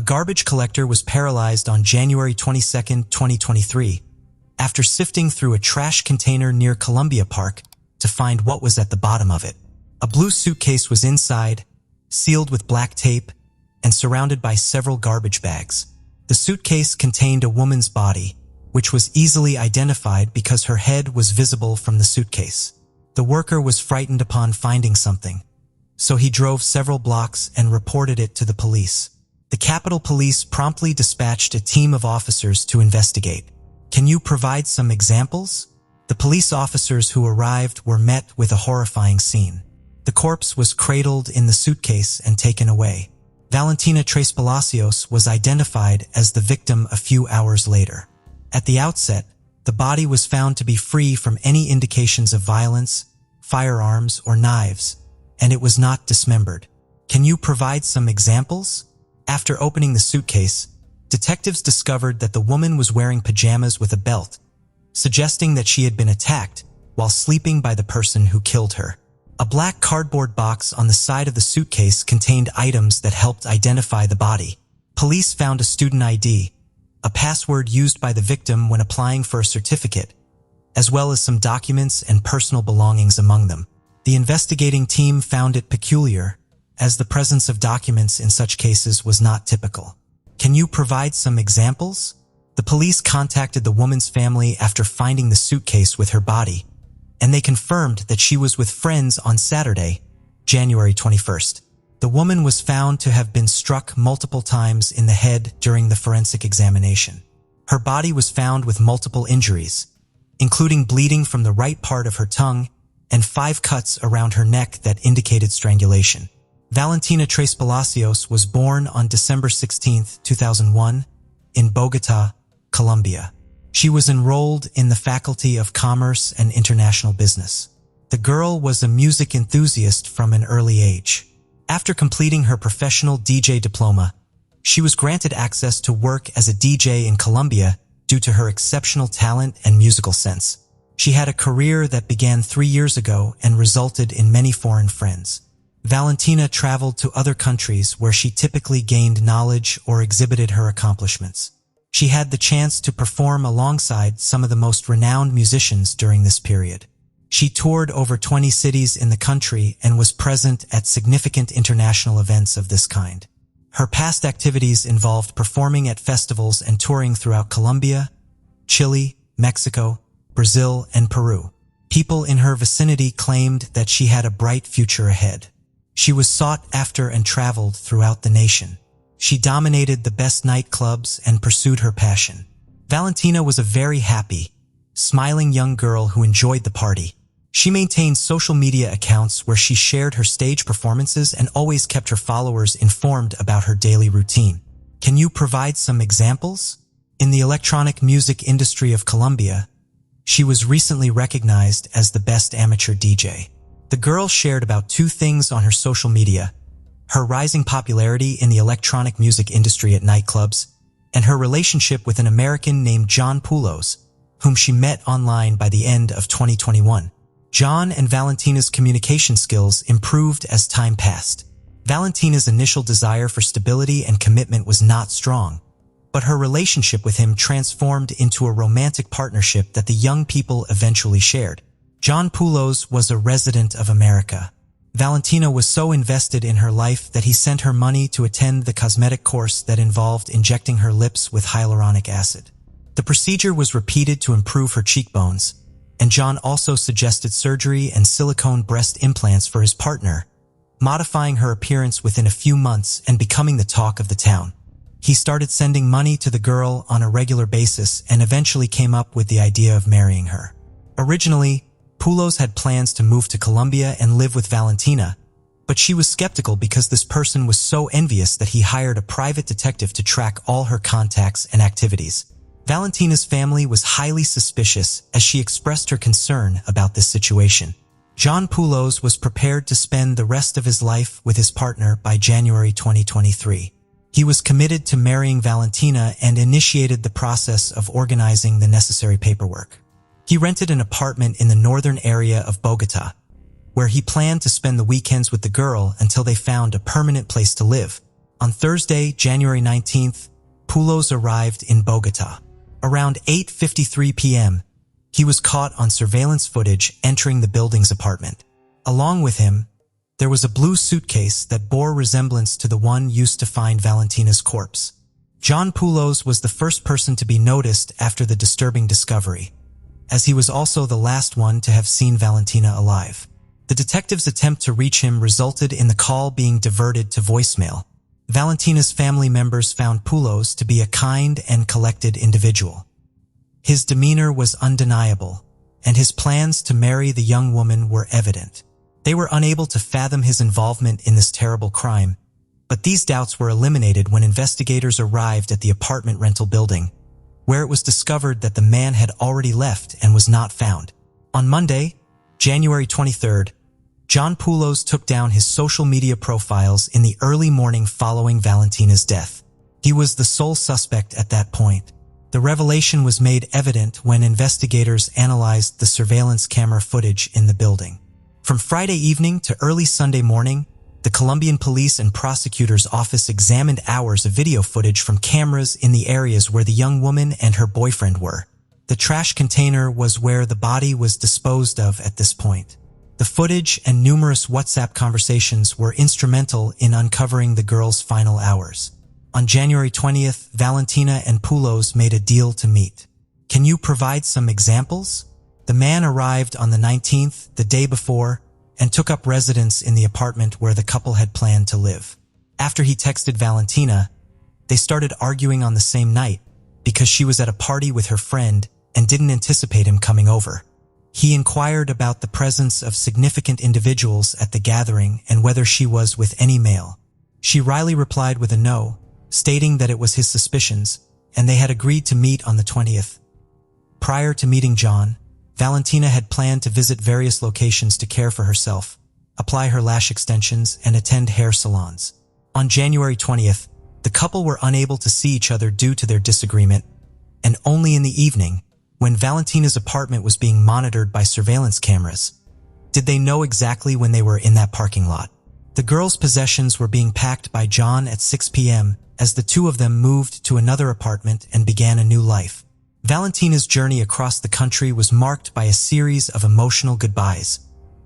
garbage collector was paralyzed on January 22, 2023, after sifting through a trash container near Columbia Park to find what was at the bottom of it. A blue suitcase was inside, sealed with black tape, and surrounded by several garbage bags. The suitcase contained a woman's body, which was easily identified because her head was visible from the suitcase. The worker was frightened upon finding something, so he drove several blocks and reported it to the police. The Capitol Police promptly dispatched a team of officers to investigate. Can you provide some examples? The police officers who arrived were met with a horrifying scene. The corpse was cradled in the suitcase and taken away. Valentina Tres Palacios was identified as the victim a few hours later. At the outset, the body was found to be free from any indications of violence, firearms, or knives, and it was not dismembered. Can you provide some examples? After opening the suitcase, detectives discovered that the woman was wearing pajamas with a belt, suggesting that she had been attacked while sleeping by the person who killed her. A black cardboard box on the side of the suitcase contained items that helped identify the body. Police found a student ID, a password used by the victim when applying for a certificate, as well as some documents and personal belongings among them. The investigating team found it peculiar, as the presence of documents in such cases was not typical. Can you provide some examples? The police contacted the woman's family after finding the suitcase with her body, and they confirmed that she was with friends on Saturday, January 21st. The woman was found to have been struck multiple times in the head during the forensic examination. Her body was found with multiple injuries, including bleeding from the right part of her tongue and 5 cuts around her neck that indicated strangulation. Valentina Tres Palacios was born on December 16, 2001, in Bogota, Colombia. She was enrolled in the Faculty of Commerce and International Business. The girl was a music enthusiast from an early age. After completing her professional DJ diploma, she was granted access to work as a DJ in Colombia due to her exceptional talent and musical sense. She had a career that began 3 years ago and resulted in many foreign friends. Valentina traveled to other countries where she typically gained knowledge or exhibited her accomplishments. She had the chance to perform alongside some of the most renowned musicians during this period. She toured over 20 cities in the country and was present at significant international events of this kind. Her past activities involved performing at festivals and touring throughout Colombia, Chile, Mexico, Brazil, and Peru. People in her vicinity claimed that she had a bright future ahead. She was sought after and traveled throughout the nation. She dominated the best nightclubs and pursued her passion. Valentina was a very happy, smiling young girl who enjoyed the party. She maintained social media accounts where she shared her stage performances and always kept her followers informed about her daily routine. Can you provide some examples? In the electronic music industry of Colombia, she was recently recognized as the best amateur DJ. The girl shared about 2 things on her social media: her rising popularity in the electronic music industry at nightclubs, and her relationship with an American named John Poulos, whom she met online by the end of 2021. John and Valentina's communication skills improved as time passed. Valentina's initial desire for stability and commitment was not strong, but her relationship with him transformed into a romantic partnership that the young people eventually shared. John Poulos was a resident of America. Valentina was so invested in her life that he sent her money to attend the cosmetic course that involved injecting her lips with hyaluronic acid. The procedure was repeated to improve her cheekbones, and John also suggested surgery and silicone breast implants for his partner, modifying her appearance within a few months and becoming the talk of the town. He started sending money to the girl on a regular basis and eventually came up with the idea of marrying her. Originally, Poulos had plans to move to Colombia and live with Valentina, but she was skeptical because this person was so envious that he hired a private detective to track all her contacts and activities. Valentina's family was highly suspicious as she expressed her concern about this situation. John Poulos was prepared to spend the rest of his life with his partner by January 2023. He was committed to marrying Valentina and initiated the process of organizing the necessary paperwork. He rented an apartment in the northern area of Bogota, where he planned to spend the weekends with the girl until they found a permanent place to live. On Thursday, January 19th, Poulos arrived in Bogota. Around 8:53 p.m., he was caught on surveillance footage entering the building's apartment. Along with him, there was a blue suitcase that bore resemblance to the one used to find Valentina's corpse. John Poulos was the first person to be noticed after the disturbing discovery, as he was also the last one to have seen Valentina alive. The detectives' attempt to reach him resulted in the call being diverted to voicemail. Valentina's family members found Poulos to be a kind and collected individual. His demeanor was undeniable, and his plans to marry the young woman were evident. They were unable to fathom his involvement in this terrible crime, but these doubts were eliminated when investigators arrived at the apartment rental building, where it was discovered that the man had already left and was not found. On Monday, January 23rd, John Poulos took down his social media profiles in the early morning following Valentina's death. He was the sole suspect at that point. The revelation was made evident when investigators analyzed the surveillance camera footage in the building. From Friday evening to early Sunday morning, the Colombian police and prosecutor's office examined hours of video footage from cameras in the areas where the young woman and her boyfriend were. The trash container was where the body was disposed of at this point. The footage and numerous WhatsApp conversations were instrumental in uncovering the girl's final hours. On January 20th, Valentina and Poulos made a deal to meet. Can you provide some examples? The man arrived on the 19th, the day before, and took up residence in the apartment where the couple had planned to live. After he texted Valentina, they started arguing on the same night because she was at a party with her friend and didn't anticipate him coming over. He inquired about the presence of significant individuals at the gathering and whether she was with any male. She wryly replied with a no, stating that it was his suspicions, and they had agreed to meet on the 20th. Prior to meeting John, Valentina had planned to visit various locations to care for herself, apply her lash extensions, and attend hair salons. On January 20th, the couple were unable to see each other due to their disagreement, and only in the evening, when Valentina's apartment was being monitored by surveillance cameras, did they know exactly when they were in that parking lot. The girls' possessions were being packed by John at 6 p.m. as the two of them moved to another apartment and began a new life. Valentina's journey across the country was marked by a series of emotional goodbyes,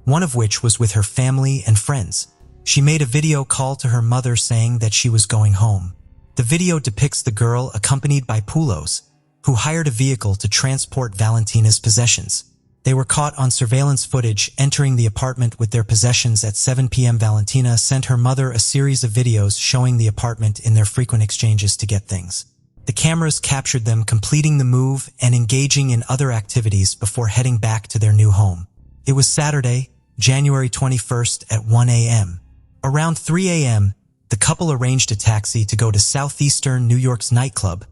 one of which was with her family and friends. She made a video call to her mother saying that she was going home. The video depicts the girl accompanied by Poulos, who hired a vehicle to transport Valentina's possessions. They were caught on surveillance footage entering the apartment with their possessions at 7 p.m. Valentina sent her mother a series of videos showing the apartment in their frequent exchanges to get things. The cameras captured them completing the move and engaging in other activities before heading back to their new home. It was Saturday, January 21st at 1 a.m. Around 3 a.m., the couple arranged a taxi to go to southeastern New York's nightclub,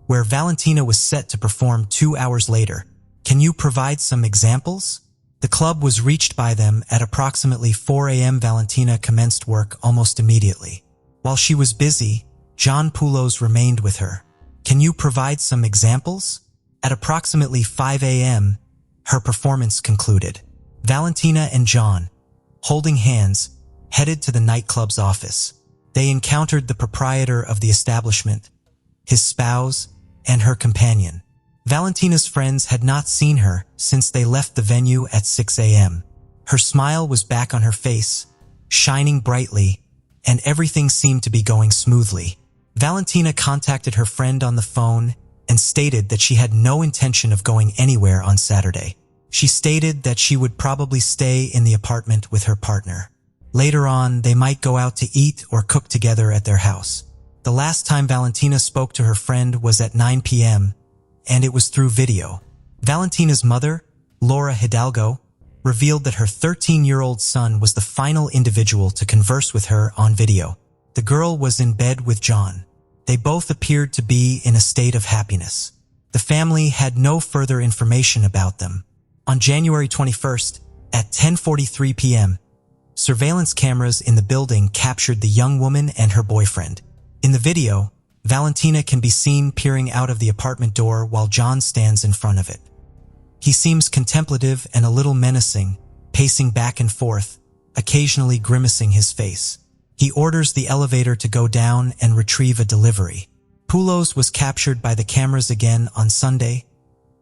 where Valentina was set to perform 2 hours later. Can you provide some examples? The club was reached by them at approximately 4 a.m. Valentina commenced work almost immediately. While she was busy, John Poulos remained with her. Can you provide some examples? At approximately 5 a.m., her performance concluded. Valentina and John, holding hands, headed to the nightclub's office. They encountered the proprietor of the establishment, his spouse, and her companion. Valentina's friends had not seen her since they left the venue at 6 a.m. Her smile was back on her face, shining brightly, and everything seemed to be going smoothly. Valentina contacted her friend on the phone and stated that she had no intention of going anywhere on Saturday. She stated that she would probably stay in the apartment with her partner. Later on, they might go out to eat or cook together at their house. The last time Valentina spoke to her friend was at 9 p.m., and it was through video. Valentina's mother, Laura Hidalgo, revealed that her 13-year-old son was the final individual to converse with her on video. The girl was in bed with John. They both appeared to be in a state of happiness. The family had no further information about them. On January 21st, at 10:43 p.m., surveillance cameras in the building captured the young woman and her boyfriend. In the video, Valentina can be seen peering out of the apartment door while John stands in front of it. He seems contemplative and a little menacing, pacing back and forth, occasionally grimacing his face. He orders the elevator to go down and retrieve a delivery. Poulos was captured by the cameras again on Sunday,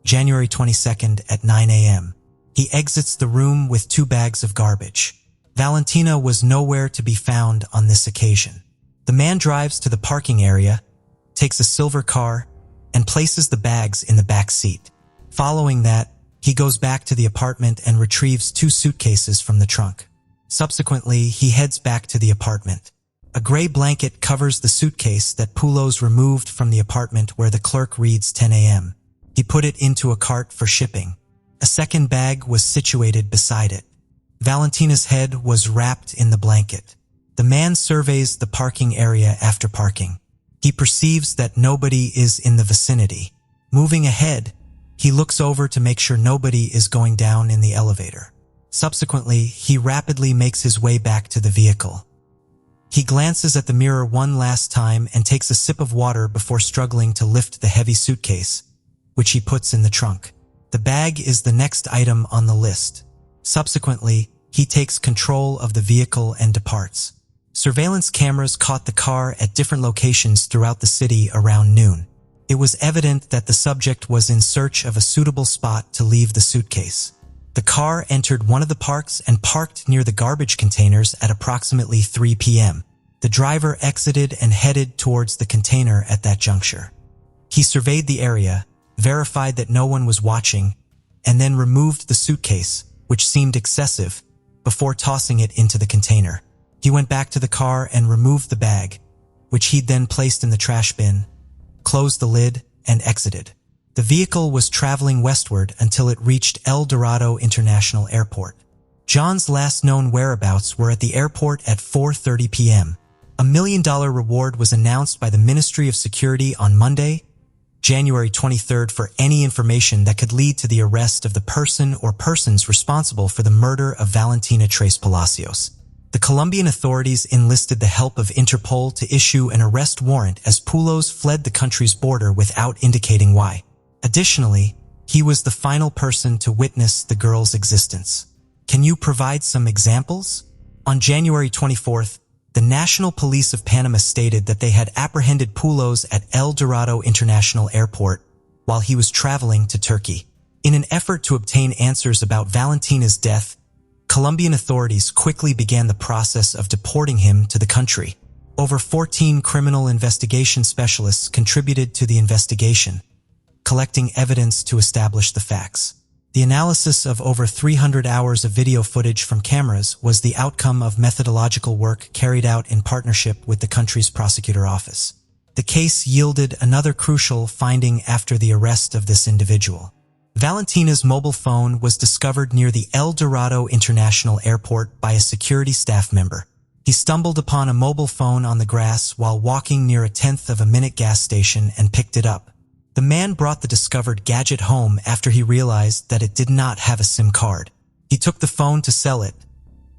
January 22nd at 9 a.m. He exits the room with 2 bags of garbage. Valentina was nowhere to be found on this occasion. The man drives to the parking area, takes a silver car, and places the bags in the back seat. Following that, he goes back to the apartment and retrieves 2 suitcases from the trunk. Subsequently, he heads back to the apartment. A gray blanket covers the suitcase that Poulos removed from the apartment where the clerk reads 10 a.m. He put it into a cart for shipping. A second bag was situated beside it. Valentina's head was wrapped in the blanket. The man surveys the parking area after parking. He perceives that nobody is in the vicinity. Moving ahead, he looks over to make sure nobody is going down in the elevator. Subsequently, he rapidly makes his way back to the vehicle. He glances at the mirror one last time and takes a sip of water before struggling to lift the heavy suitcase, which he puts in the trunk. The bag is the next item on the list. Subsequently, he takes control of the vehicle and departs. Surveillance cameras caught the car at different locations throughout the city around noon. It was evident that the subject was in search of a suitable spot to leave the suitcase. The car entered one of the parks and parked near the garbage containers at approximately 3 p.m. The driver exited and headed towards the container at that juncture. He surveyed the area, verified that no one was watching, and then removed the suitcase, which seemed excessive, before tossing it into the container. He went back to the car and removed the bag, which he'd then placed in the trash bin, closed the lid, and exited. The vehicle was traveling westward until it reached El Dorado International Airport. John's last known whereabouts were at the airport at 4:30 p.m. A $1 million reward was announced by the Ministry of Security on Monday, January 23rd, for any information that could lead to the arrest of the person or persons responsible for the murder of Valentina Tres Palacios. The Colombian authorities enlisted the help of Interpol to issue an arrest warrant as Poulos fled the country's border without indicating why. Additionally, he was the final person to witness the girl's existence. Can you provide some examples? On January 24th, the National Police of Panama stated that they had apprehended Poulos at El Dorado International Airport while he was traveling to Turkey. In an effort to obtain answers about Valentina's death, Colombian authorities quickly began the process of deporting him to the country. Over 14 criminal investigation specialists contributed to the investigation, collecting evidence to establish the facts. The analysis of over 300 hours of video footage from cameras was the outcome of methodological work carried out in partnership with the country's prosecutor office. The case yielded another crucial finding after the arrest of this individual. Valentina's mobile phone was discovered near the El Dorado International Airport by a security staff member. He stumbled upon a mobile phone on the grass while walking near a 1/10 gas station and picked it up. The man brought the discovered gadget home after he realized that it did not have a SIM card. He took the phone to sell it,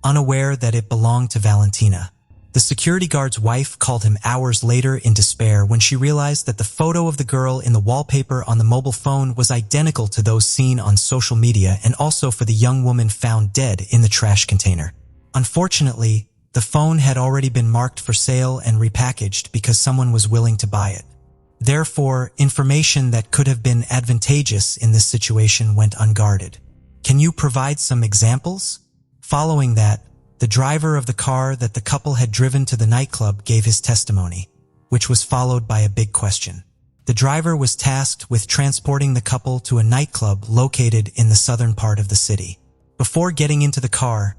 unaware that it belonged to Valentina. The security guard's wife called him hours later in despair when she realized that the photo of the girl in the wallpaper on the mobile phone was identical to those seen on social media and also for the young woman found dead in the trash container. Unfortunately, the phone had already been marked for sale and repackaged because someone was willing to buy it. Therefore, information that could have been advantageous in this situation went unguarded. Can you provide some examples? Following that, the driver of the car that the couple had driven to the nightclub gave his testimony, which was followed by a big question. The driver was tasked with transporting the couple to a nightclub located in the southern part of the city. Before getting into the car,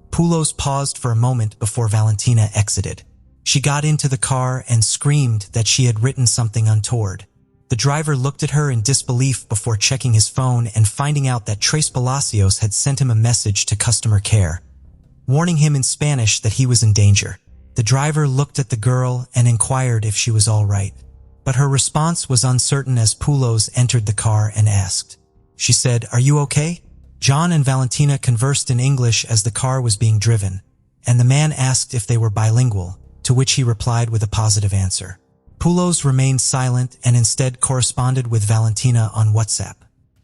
Poulos paused for a moment before Valentina exited. She got into the car and screamed that she had written something untoward. The driver looked at her in disbelief before checking his phone and finding out that Tres Palacios had sent him a message to customer care, warning him in Spanish that he was in danger. The driver looked at the girl and inquired if she was all right, but her response was uncertain as Poulos entered the car and asked. She said, "Are you okay?" John and Valentina conversed in English as the car was being driven, and the man asked if they were bilingual, to which he replied with a positive answer. Poulos remained silent and instead corresponded with Valentina on WhatsApp.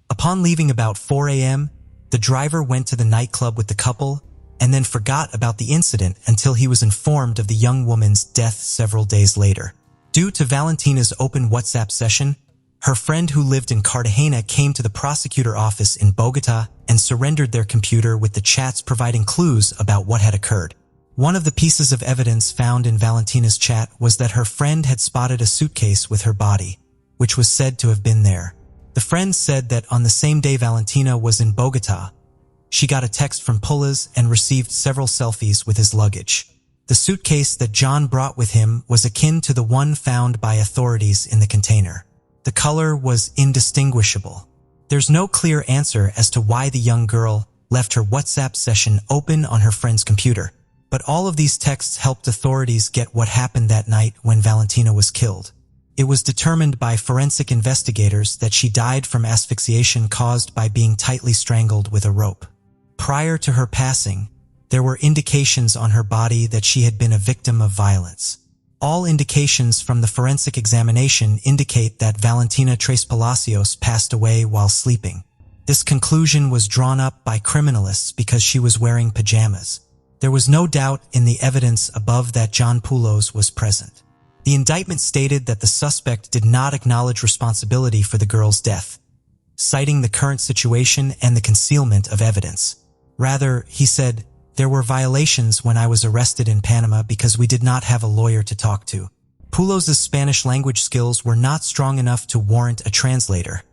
Upon leaving about 4 a.m., the driver went to the nightclub with the couple, and then forgot about the incident until he was informed of the young woman's death several days later. Due to Valentina's open WhatsApp session, her friend who lived in Cartagena came to the prosecutor office in Bogota and surrendered their computer with the chats providing clues about what had occurred. One of the pieces of evidence found in Valentina's chat was that her friend had spotted a suitcase with her body, which was said to have been there. The friend said that on the same day Valentina was in Bogota, she got a text from Pulas and received several selfies with his luggage. The suitcase that John brought with him was akin to the one found by authorities in the container. The color was indistinguishable. There's no clear answer as to why the young girl left her WhatsApp session open on her friend's computer, but all of these texts helped authorities get what happened that night when Valentina was killed. It was determined by forensic investigators that she died from asphyxiation caused by being tightly strangled with a rope. Prior to her passing, there were indications on her body that she had been a victim of violence. All indications from the forensic examination indicate that Valentina Tres Palacios passed away while sleeping. This conclusion was drawn up by criminalists because she was wearing pajamas. There was no doubt in the evidence above that John Pulos was present. The indictment stated that the suspect did not acknowledge responsibility for the girl's death, citing the current situation and the concealment of evidence. Rather, he said, "There were violations when I was arrested in Panama because we did not have a lawyer to talk to." Pulos' Spanish language skills were not strong enough to warrant a translator,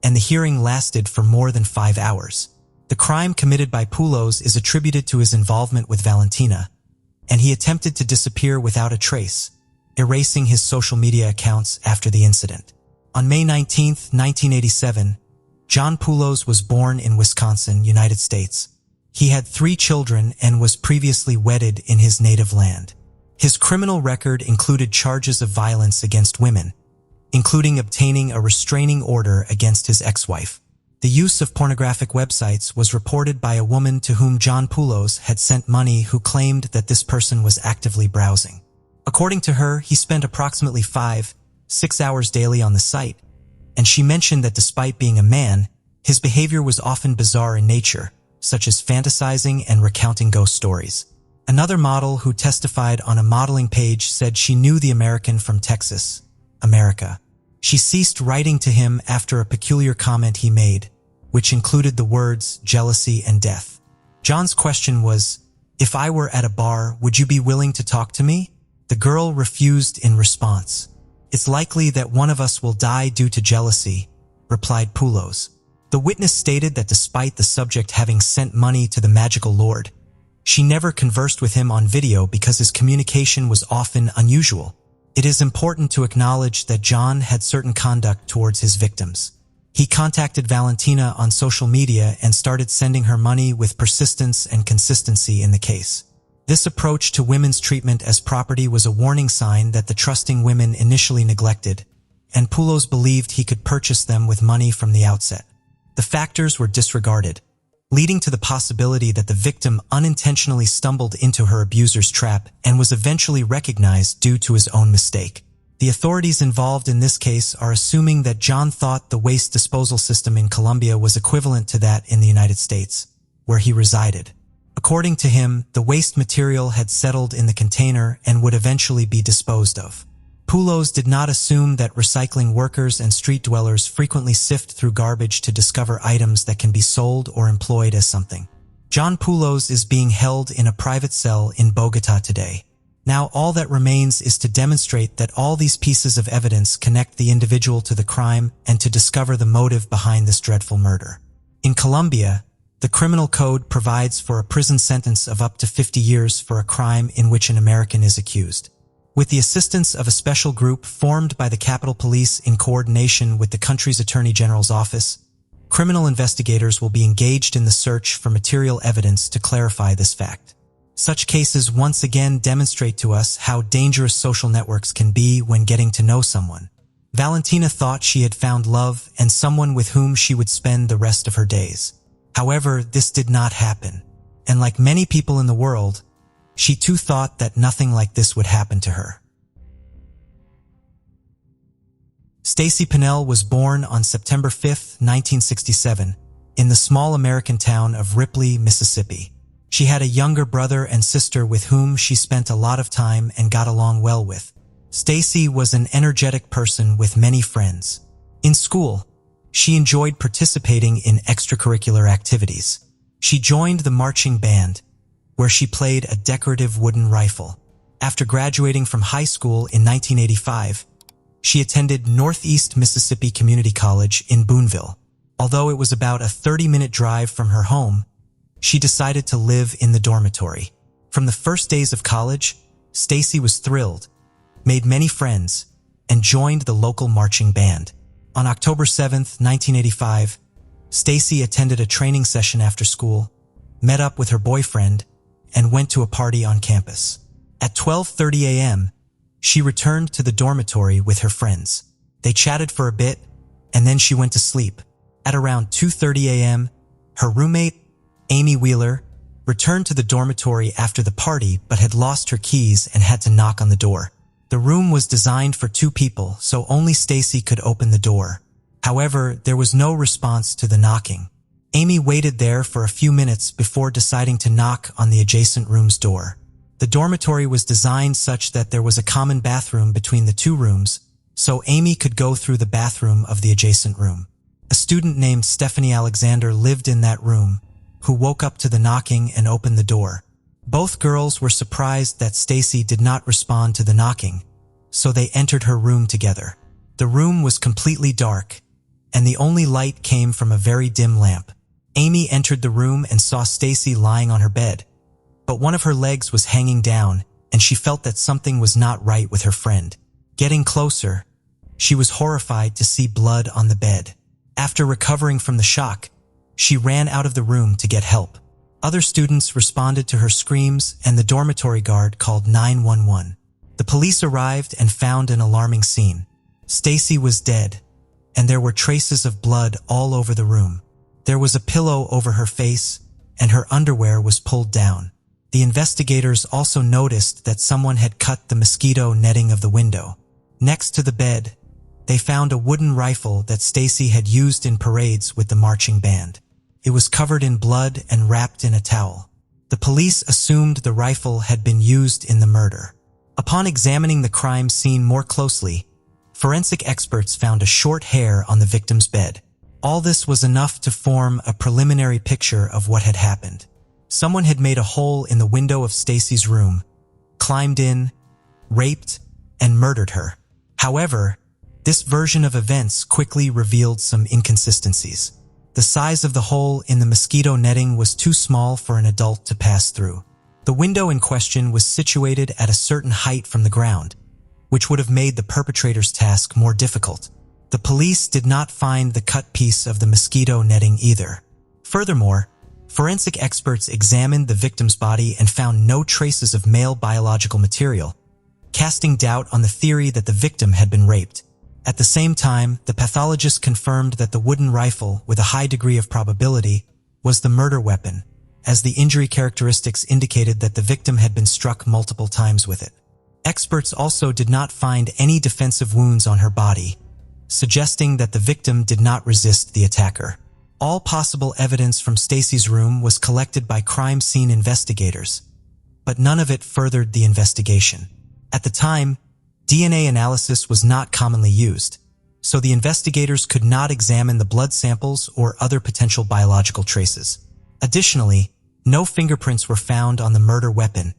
and the hearing lasted for more than 5 hours. The crime committed by Pulos is attributed to his involvement with Valentina, and he attempted to disappear without a trace, erasing his social media accounts after the incident. On May 19, 1987, John Pulos was born in Wisconsin, United States. He had 3 children and was previously wedded in his native land. His criminal record included charges of violence against women, including obtaining a restraining order against his ex-wife. The use of pornographic websites was reported by a woman to whom John Pulos had sent money who claimed that this person was actively browsing. According to her, he spent approximately 5-6 hours daily on the site, and she mentioned that despite being a man, his behavior was often bizarre in nature, such as fantasizing and recounting ghost stories. Another model who testified on a modeling page said she knew the American from Texas, America. She ceased writing to him after a peculiar comment he made, which included the words jealousy and death. John's question was, "If I were at a bar, would you be willing to talk to me?" The girl refused in response. "It's likely that one of us will die due to jealousy," replied Pulos. The witness stated that despite the subject having sent money to the magical lord, she never conversed with him on video because his communication was often unusual. It is important to acknowledge that John had certain conduct towards his victims. He contacted Valentina on social media and started sending her money with persistence and consistency in the case. This approach to women's treatment as property was a warning sign that the trusting women initially neglected, and Pulos believed he could purchase them with money from the outset. The factors were disregarded, leading to the possibility that the victim unintentionally stumbled into her abuser's trap and was eventually recognized due to his own mistake. The authorities involved in this case are assuming that John thought the waste disposal system in Colombia was equivalent to that in the United States, where he resided. According to him, the waste material had settled in the container and would eventually be disposed of. Pulos did not assume that recycling workers and street dwellers frequently sift through garbage to discover items that can be sold or employed as something. John Pulos is being held in a private cell in Bogota today. Now all that remains is to demonstrate that all these pieces of evidence connect the individual to the crime and to discover the motive behind this dreadful murder. In Colombia, the criminal code provides for a prison sentence of up to 50 years for a crime in which an American is accused. With the assistance of a special group formed by the Capitol Police in coordination with the country's Attorney General's office, criminal investigators will be engaged in the search for material evidence to clarify this fact. Such cases once again demonstrate to us how dangerous social networks can be when getting to know someone. Valentina thought she had found love and someone with whom she would spend the rest of her days. However, this did not happen, and like many people in the world, she too thought that nothing like this would happen to her. Stacy Pinnell was born on September 5, 1967, in the small American town of Ripley, Mississippi. She had a younger brother and sister with whom she spent a lot of time and got along well with. Stacy was an energetic person with many friends. In school, she enjoyed participating in extracurricular activities. She joined the marching band, where she played a decorative wooden rifle. After graduating from high school in 1985, she attended Northeast Mississippi Community College in Boonville. Although it was about a 30-minute drive from her home, she decided to live in the dormitory. From the first days of college, Stacy was thrilled, made many friends, and joined the local marching band. On October 7, 1985, Stacy attended a training session after school, met up with her boyfriend, and went to a party on campus. At 12:30 a.m., she returned to the dormitory with her friends. They chatted for a bit, and then she went to sleep. At around 2:30 a.m., her roommate, Amy Wheeler, returned to the dormitory after the party but had lost her keys and had to knock on the door. The room was designed for 2 people, so only Stacy could open the door. However, there was no response to the knocking. Amy waited there for a few minutes before deciding to knock on the adjacent room's door. The dormitory was designed such that there was a common bathroom between the 2 rooms, so Amy could go through the bathroom of the adjacent room. A student named Stephanie Alexander lived in that room, who woke up to the knocking and opened the door. Both girls were surprised that Stacy did not respond to the knocking, so they entered her room together. The room was completely dark, and the only light came from a very dim lamp. Amy entered the room and saw Stacy lying on her bed, but one of her legs was hanging down, and she felt that something was not right with her friend. Getting closer, she was horrified to see blood on the bed. After recovering from the shock, she ran out of the room to get help. Other students responded to her screams, and the dormitory guard called 911. The police arrived and found an alarming scene. Stacy was dead, and there were traces of blood all over the room. There was a pillow over her face, and her underwear was pulled down. The investigators also noticed that someone had cut the mosquito netting of the window. Next to the bed, they found a wooden rifle that Stacy had used in parades with the marching band. It was covered in blood and wrapped in a towel. The police assumed the rifle had been used in the murder. Upon examining the crime scene more closely, forensic experts found a short hair on the victim's bed. All this was enough to form a preliminary picture of what had happened. Someone had made a hole in the window of Stacy's room, climbed in, raped, and murdered her. However, this version of events quickly revealed some inconsistencies. The size of the hole in the mosquito netting was too small for an adult to pass through. The window in question was situated at a certain height from the ground, which would have made the perpetrator's task more difficult. The police did not find the cut piece of the mosquito netting either. Furthermore, forensic experts examined the victim's body and found no traces of male biological material, casting doubt on the theory that the victim had been raped. At the same time, the pathologist confirmed that the wooden rifle, with a high degree of probability, was the murder weapon, as the injury characteristics indicated that the victim had been struck multiple times with it. Experts also did not find any defensive wounds on her body, suggesting that the victim did not resist the attacker. All possible evidence from Stacy's room was collected by crime scene investigators, but none of it furthered the investigation. At the time, DNA analysis was not commonly used, so the investigators could not examine the blood samples or other potential biological traces. Additionally, no fingerprints were found on the murder weapon,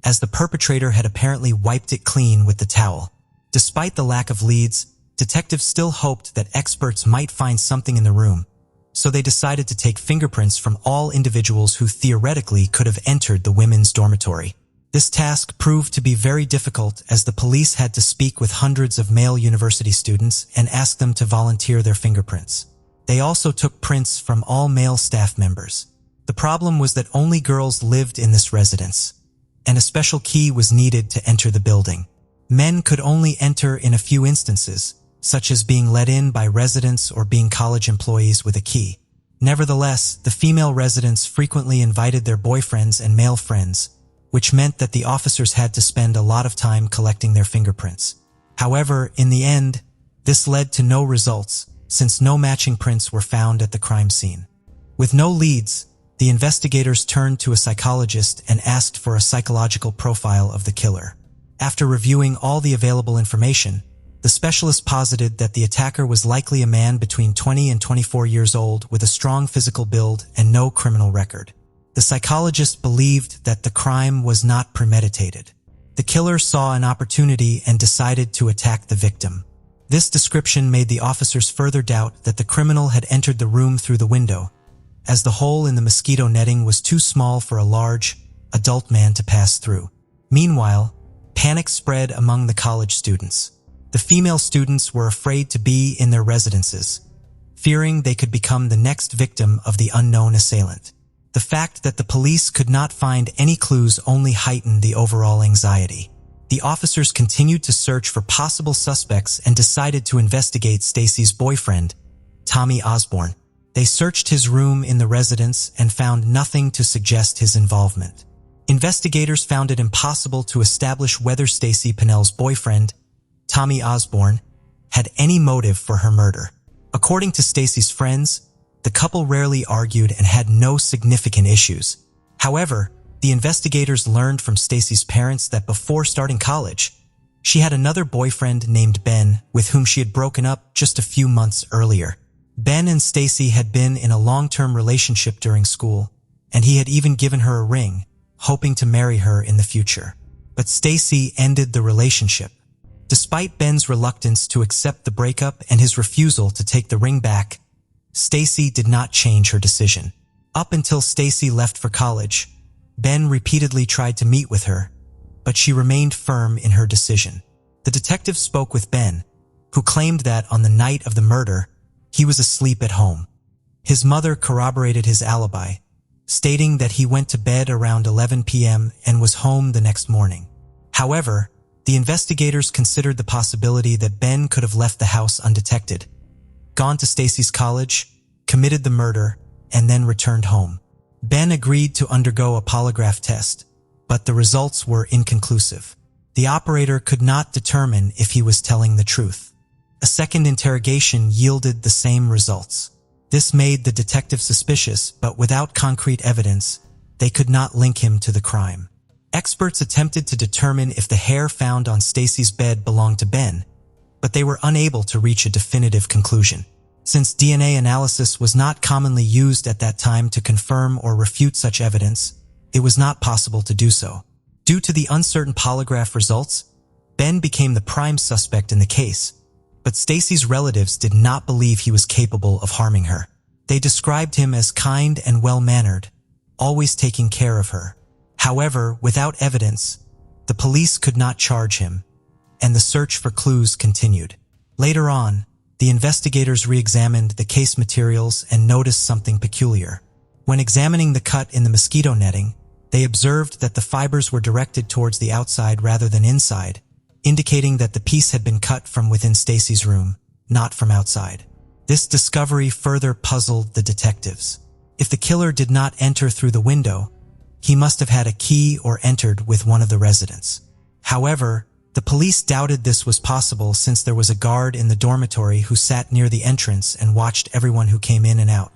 as the perpetrator had apparently wiped it clean with the towel. Despite the lack of leads, detectives still hoped that experts might find something in the room, so they decided to take fingerprints from all individuals who theoretically could have entered the women's dormitory. This task proved to be very difficult as the police had to speak with hundreds of male university students and ask them to volunteer their fingerprints. They also took prints from all male staff members. The problem was that only girls lived in this residence, and a special key was needed to enter the building. Men could only enter in a few instances, such as being let in by residents or being college employees with a key. Nevertheless, the female residents frequently invited their boyfriends and male friends, which meant that the officers had to spend a lot of time collecting their fingerprints. However, in the end, this led to no results, since no matching prints were found at the crime scene. With no leads, the investigators turned to a psychologist and asked for a psychological profile of the killer. After reviewing all the available information, the specialist posited that the attacker was likely a man between 20 and 24 years old with a strong physical build and no criminal record. The psychologist believed that the crime was not premeditated. The killer saw an opportunity and decided to attack the victim. This description made the officers further doubt that the criminal had entered the room through the window, as the hole in the mosquito netting was too small for a large, adult man to pass through. Meanwhile, panic spread among the college students. The female students were afraid to be in their residences, fearing they could become the next victim of the unknown assailant. The fact that the police could not find any clues only heightened the overall anxiety. The officers continued to search for possible suspects and decided to investigate Stacy's boyfriend, Tommy Osborne. They searched his room in the residence and found nothing to suggest his involvement. Investigators found it impossible to establish whether Stacy Pinnell's boyfriend, Tommy Osborne, had any motive for her murder. According to Stacy's friends, the couple rarely argued and had no significant issues. However, the investigators learned from Stacy's parents that before starting college, she had another boyfriend named Ben with whom she had broken up just a few months earlier. Ben and Stacy had been in a long-term relationship during school, and he had even given her a ring, hoping to marry her in the future. But Stacy ended the relationship. Despite Ben's reluctance to accept the breakup and his refusal to take the ring back, Stacy did not change her decision. Up until Stacy left for college, Ben repeatedly tried to meet with her, but she remained firm in her decision. The detective spoke with Ben, who claimed that on the night of the murder, he was asleep at home. His mother corroborated his alibi, stating that he went to bed around 11 p.m. and was home the next morning. However, the investigators considered the possibility that Ben could have left the house undetected, gone to Stacy's college, committed the murder, and then returned home. Ben agreed to undergo a polygraph test, but the results were inconclusive. The operator could not determine if he was telling the truth. A second interrogation yielded the same results. This made the detective suspicious, but without concrete evidence, they could not link him to the crime. Experts attempted to determine if the hair found on Stacy's bed belonged to Ben, but they were unable to reach a definitive conclusion. Since DNA analysis was not commonly used at that time to confirm or refute such evidence, it was not possible to do so. Due to the uncertain polygraph results, Ben became the prime suspect in the case, but Stacy's relatives did not believe he was capable of harming her. They described him as kind and well-mannered, always taking care of her. However, without evidence, the police could not charge him, and the search for clues continued. Later on, the investigators re-examined the case materials and noticed something peculiar. When examining the cut in the mosquito netting, they observed that the fibers were directed towards the outside rather than inside, indicating that the piece had been cut from within Stacy's room, not from outside. This discovery further puzzled the detectives. If the killer did not enter through the window, he must have had a key or entered with one of the residents. However, the police doubted this was possible since there was a guard in the dormitory who sat near the entrance and watched everyone who came in and out.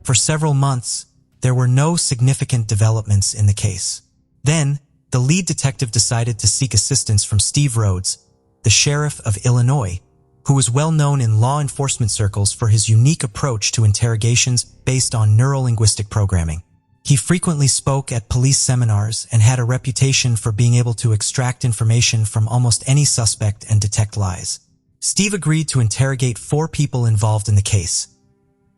For several months, there were no significant developments in the case. Then, the lead detective decided to seek assistance from Steve Rhodes, the sheriff of Illinois, who was well known in law enforcement circles for his unique approach to interrogations based on neuro-linguistic programming. He frequently spoke at police seminars and had a reputation for being able to extract information from almost any suspect and detect lies. Steve agreed to interrogate 4 people involved in the case: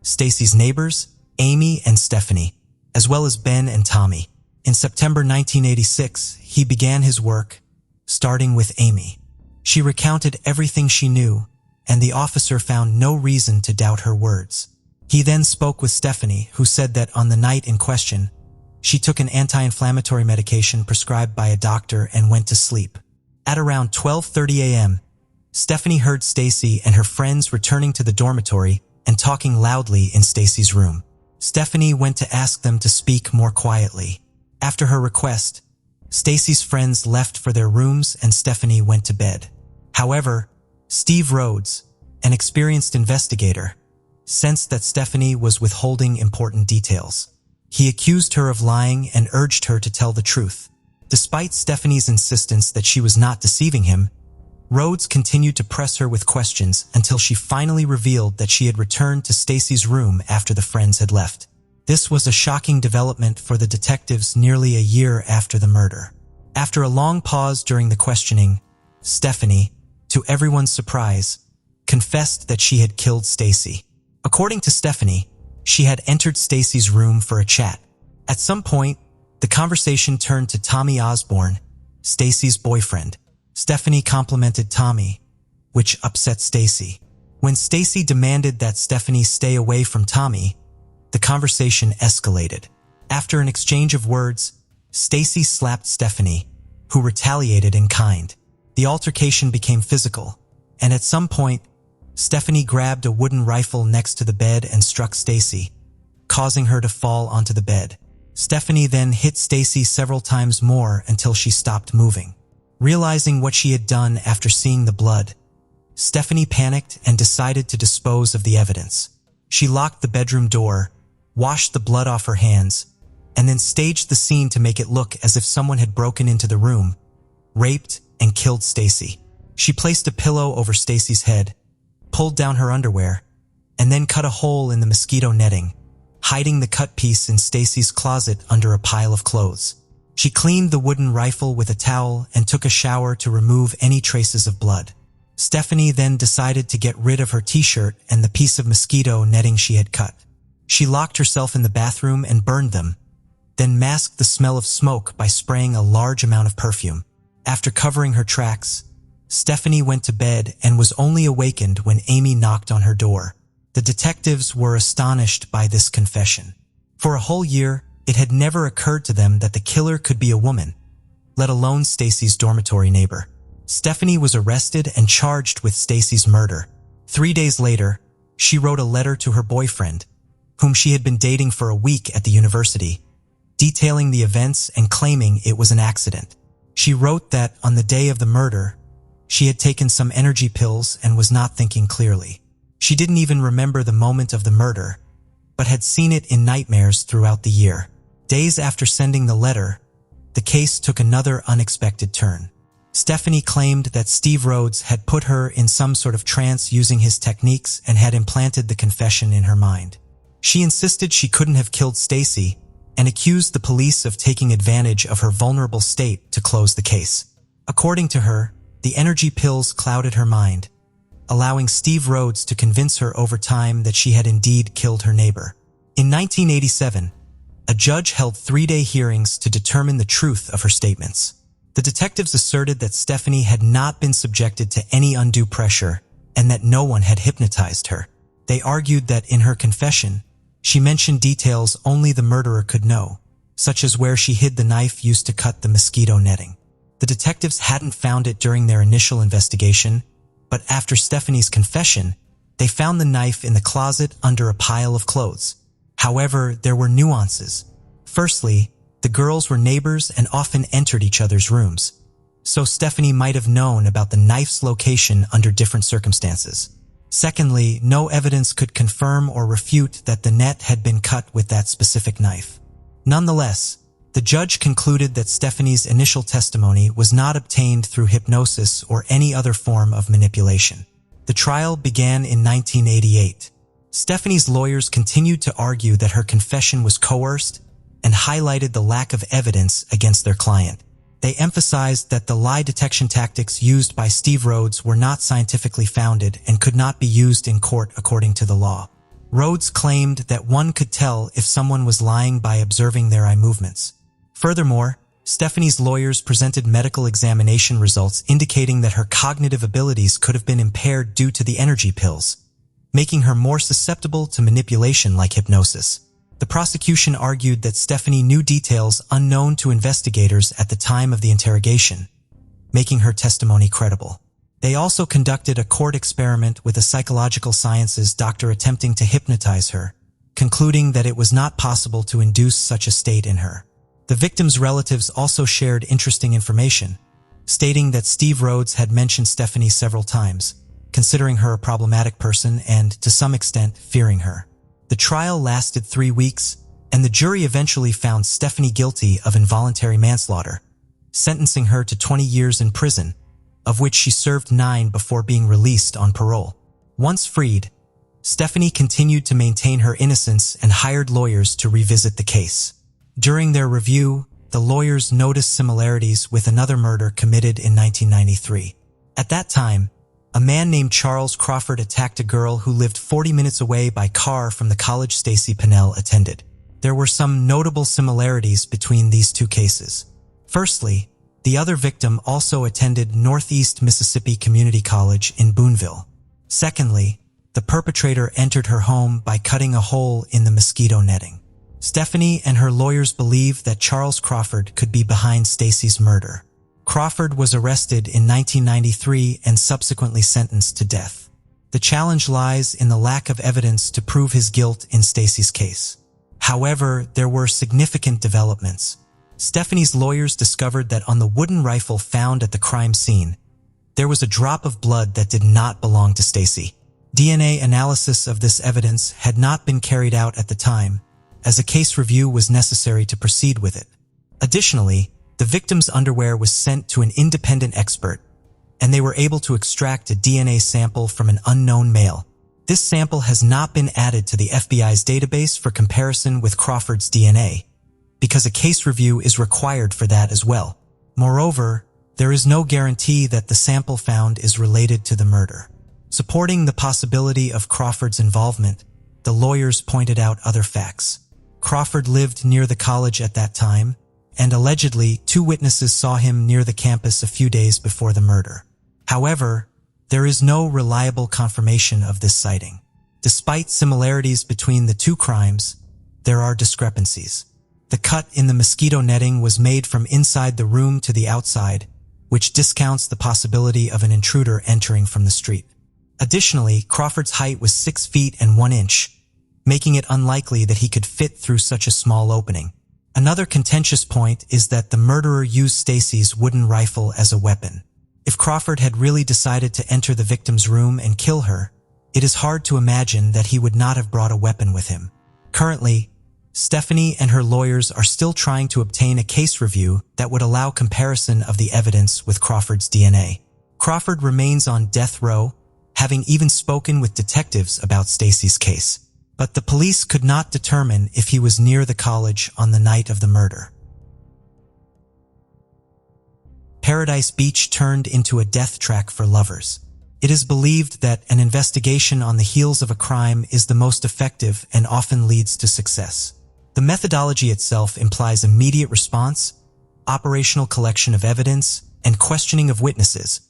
Stacy's neighbors, Amy and Stephanie, as well as Ben and Tommy. In September 1986, he began his work, starting with Amy. She recounted everything she knew, and the officer found no reason to doubt her words. He then spoke with Stephanie, who said that on the night in question, she took an anti-inflammatory medication prescribed by a doctor and went to sleep. At around 12:30 a.m., Stephanie heard Stacy and her friends returning to the dormitory and talking loudly in Stacy's room. Stephanie went to ask them to speak more quietly. After her request, Stacy's friends left for their rooms and Stephanie went to bed. However, Steve Rhodes, an experienced investigator, sensed that Stephanie was withholding important details. He accused her of lying and urged her to tell the truth. Despite Stephanie's insistence that she was not deceiving him, Rhodes continued to press her with questions until she finally revealed that she had returned to Stacy's room after the friends had left. This was a shocking development for the detectives nearly a year after the murder. After a long pause during the questioning, Stephanie, to everyone's surprise, confessed that she had killed Stacy. According to Stephanie, she had entered Stacy's room for a chat. At some point, the conversation turned to Tommy Osborne, Stacy's boyfriend. Stephanie complimented Tommy, which upset Stacy. When Stacy demanded that Stephanie stay away from Tommy, the conversation escalated. After an exchange of words, Stacy slapped Stephanie, who retaliated in kind. The altercation became physical, and at some point, Stephanie grabbed a wooden rifle next to the bed and struck Stacy, causing her to fall onto the bed. Stephanie then hit Stacy several times more until she stopped moving. Realizing what she had done after seeing the blood, Stephanie panicked and decided to dispose of the evidence. She locked the bedroom door, washed the blood off her hands, and then staged the scene to make it look as if someone had broken into the room, raped, and killed Stacy. She placed a pillow over Stacy's head, pulled down her underwear, and then cut a hole in the mosquito netting, hiding the cut piece in Stacy's closet under a pile of clothes. She cleaned the wooden rifle with a towel and took a shower to remove any traces of blood. Stephanie then decided to get rid of her t-shirt and the piece of mosquito netting she had cut. She locked herself in the bathroom and burned them, then masked the smell of smoke by spraying a large amount of perfume. After covering her tracks, Stephanie went to bed and was only awakened when Amy knocked on her door. The detectives were astonished by this confession. For a whole year, it had never occurred to them that the killer could be a woman, let alone Stacy's dormitory neighbor. Stephanie was arrested and charged with Stacy's murder. 3 days later, she wrote a letter to her boyfriend, whom she had been dating for a week at the university, detailing the events and claiming it was an accident. She wrote that on the day of the murder, she had taken some energy pills and was not thinking clearly. She didn't even remember the moment of the murder, but had seen it in nightmares throughout the year. Days after sending the letter, the case took another unexpected turn. Stephanie claimed that Steve Rhodes had put her in some sort of trance using his techniques and had implanted the confession in her mind. She insisted she couldn't have killed Stacy and accused the police of taking advantage of her vulnerable state to close the case. According to her, the energy pills clouded her mind, allowing Steve Rhodes to convince her over time that she had indeed killed her neighbor. In 1987, a judge held 3-day hearings to determine the truth of her statements. The detectives asserted that Stephanie had not been subjected to any undue pressure and that no one had hypnotized her. They argued that in her confession, she mentioned details only the murderer could know, such as where she hid the knife used to cut the mosquito netting. The detectives hadn't found it during their initial investigation, but after Stephanie's confession, they found the knife in the closet under a pile of clothes. However, there were nuances. Firstly, the girls were neighbors and often entered each other's rooms, so Stephanie might have known about the knife's location under different circumstances. Secondly, no evidence could confirm or refute that the net had been cut with that specific knife. Nonetheless, the judge concluded that Stephanie's initial testimony was not obtained through hypnosis or any other form of manipulation. The trial began in 1988. Stephanie's lawyers continued to argue that her confession was coerced and highlighted the lack of evidence against their client. They emphasized that the lie detection tactics used by Steve Rhodes were not scientifically founded and could not be used in court according to the law. Rhodes claimed that one could tell if someone was lying by observing their eye movements. Furthermore, Stephanie's lawyers presented medical examination results indicating that her cognitive abilities could have been impaired due to the energy pills, making her more susceptible to manipulation like hypnosis. The prosecution argued that Stephanie knew details unknown to investigators at the time of the interrogation, making her testimony credible. They also conducted a court experiment with a psychological sciences doctor attempting to hypnotize her, concluding that it was not possible to induce such a state in her. The victim's relatives also shared interesting information, stating that Steve Rhodes had mentioned Stephanie several times, considering her a problematic person and, to some extent, fearing her. The trial lasted 3 weeks, and the jury eventually found Stephanie guilty of involuntary manslaughter, sentencing her to 20 years in prison, of which she served 9 before being released on parole. Once freed, Stephanie continued to maintain her innocence and hired lawyers to revisit the case. During their review, the lawyers noticed similarities with another murder committed in 1993. At that time, a man named Charles Crawford attacked a girl who lived 40 minutes away by car from the college Stacy Pinnell attended. There were some notable similarities between these two cases. Firstly, the other victim also attended Northeast Mississippi Community College in Boonville. Secondly, the perpetrator entered her home by cutting a hole in the mosquito netting. Stephanie and her lawyers believe that Charles Crawford could be behind Stacy's murder. Crawford was arrested in 1993 and subsequently sentenced to death. The challenge lies in the lack of evidence to prove his guilt in Stacy's case. However, there were significant developments. Stephanie's lawyers discovered that on the wooden rifle found at the crime scene, there was a drop of blood that did not belong to Stacy. DNA analysis of this evidence had not been carried out at the time, as a case review was necessary to proceed with it. Additionally, the victim's underwear was sent to an independent expert, and they were able to extract a DNA sample from an unknown male. This sample has not been added to the FBI's database for comparison with Crawford's DNA, because a case review is required for that as well. Moreover, there is no guarantee that the sample found is related to the murder. Supporting the possibility of Crawford's involvement, the lawyers pointed out other facts. Crawford lived near the college at that time, and allegedly 2 witnesses saw him near the campus a few days before the murder. However, there is no reliable confirmation of this sighting. Despite similarities between the 2 crimes, there are discrepancies. The cut in the mosquito netting was made from inside the room to the outside, which discounts the possibility of an intruder entering from the street. Additionally, Crawford's height was 6 feet and 1 inch, making it unlikely that he could fit through such a small opening. Another contentious point is that the murderer used Stacy's wooden rifle as a weapon. If Crawford had really decided to enter the victim's room and kill her, it is hard to imagine that he would not have brought a weapon with him. Currently, Stephanie and her lawyers are still trying to obtain a case review that would allow comparison of the evidence with Crawford's DNA. Crawford remains on death row, having even spoken with detectives about Stacy's case. But the police could not determine if he was near the college on the night of the murder. Paradise Beach turned into a death track for lovers. It is believed that an investigation on the heels of a crime is the most effective and often leads to success. The methodology itself implies immediate response, operational collection of evidence, and questioning of witnesses,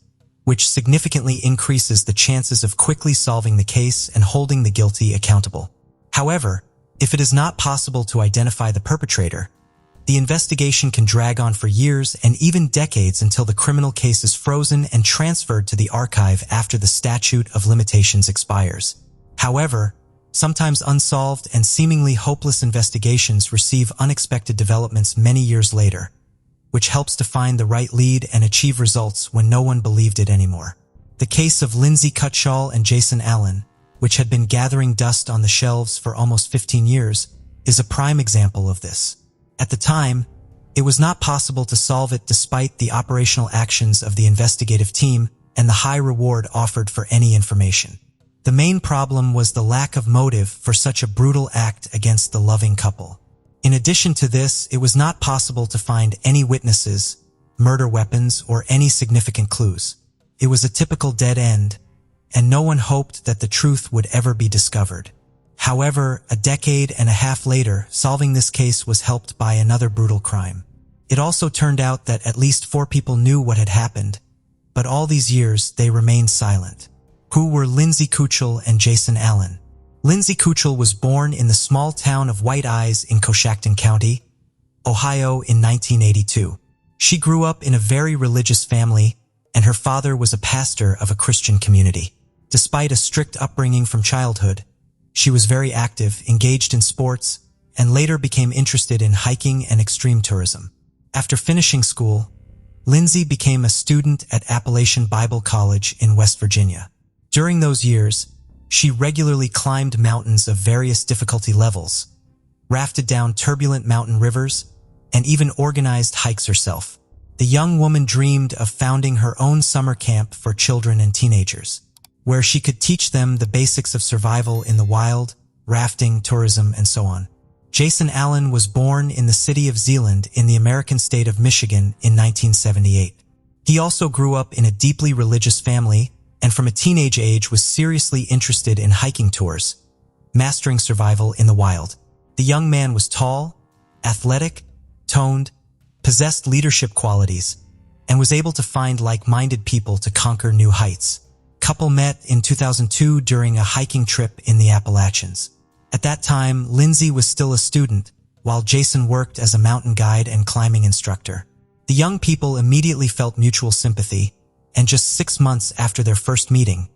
which significantly increases the chances of quickly solving the case and holding the guilty accountable. However, if it is not possible to identify the perpetrator, the investigation can drag on for years and even decades until the criminal case is frozen and transferred to the archive after the statute of limitations expires. However, sometimes unsolved and seemingly hopeless investigations receive unexpected developments many years later, which helps to find the right lead and achieve results when no one believed it anymore. The case of Lindsay Cutshall and Jason Allen, which had been gathering dust on the shelves for almost 15 years, is a prime example of this. At the time, it was not possible to solve it despite the operational actions of the investigative team and the high reward offered for any information. The main problem was the lack of motive for such a brutal act against the loving couple. In addition to this, it was not possible to find any witnesses, murder weapons, or any significant clues. It was a typical dead end, and no one hoped that the truth would ever be discovered. However, a decade and a half later, solving this case was helped by another brutal crime. It also turned out that at least 4 people knew what had happened, but all these years they remained silent. Who were Lindsay Cutshall and Jason Allen? Lindsay Cutshall was born in the small town of White Eyes in Coshocton County, Ohio in 1982. She grew up in a very religious family, and her father was a pastor of a Christian community. Despite a strict upbringing from childhood, she was very active, engaged in sports, and later became interested in hiking and extreme tourism. After finishing school, Lindsay became a student at Appalachian Bible College in West Virginia. During those years, she regularly climbed mountains of various difficulty levels, rafted down turbulent mountain rivers, and even organized hikes herself. The young woman dreamed of founding her own summer camp for children and teenagers, where she could teach them the basics of survival in the wild, rafting, tourism, and so on. Jason Allen was born in the city of Zeeland in the American state of Michigan in 1978. He also grew up in a deeply religious family and from a teenage age was seriously interested in hiking tours, mastering survival in the wild. The young man was tall, athletic, toned, possessed leadership qualities, and was able to find like-minded people to conquer new heights. Couple met in 2002 during a hiking trip in the Appalachians. At that time, Lindsay was still a student, while Jason worked as a mountain guide and climbing instructor. The young people immediately felt mutual sympathy, and just 6 months after their first meeting,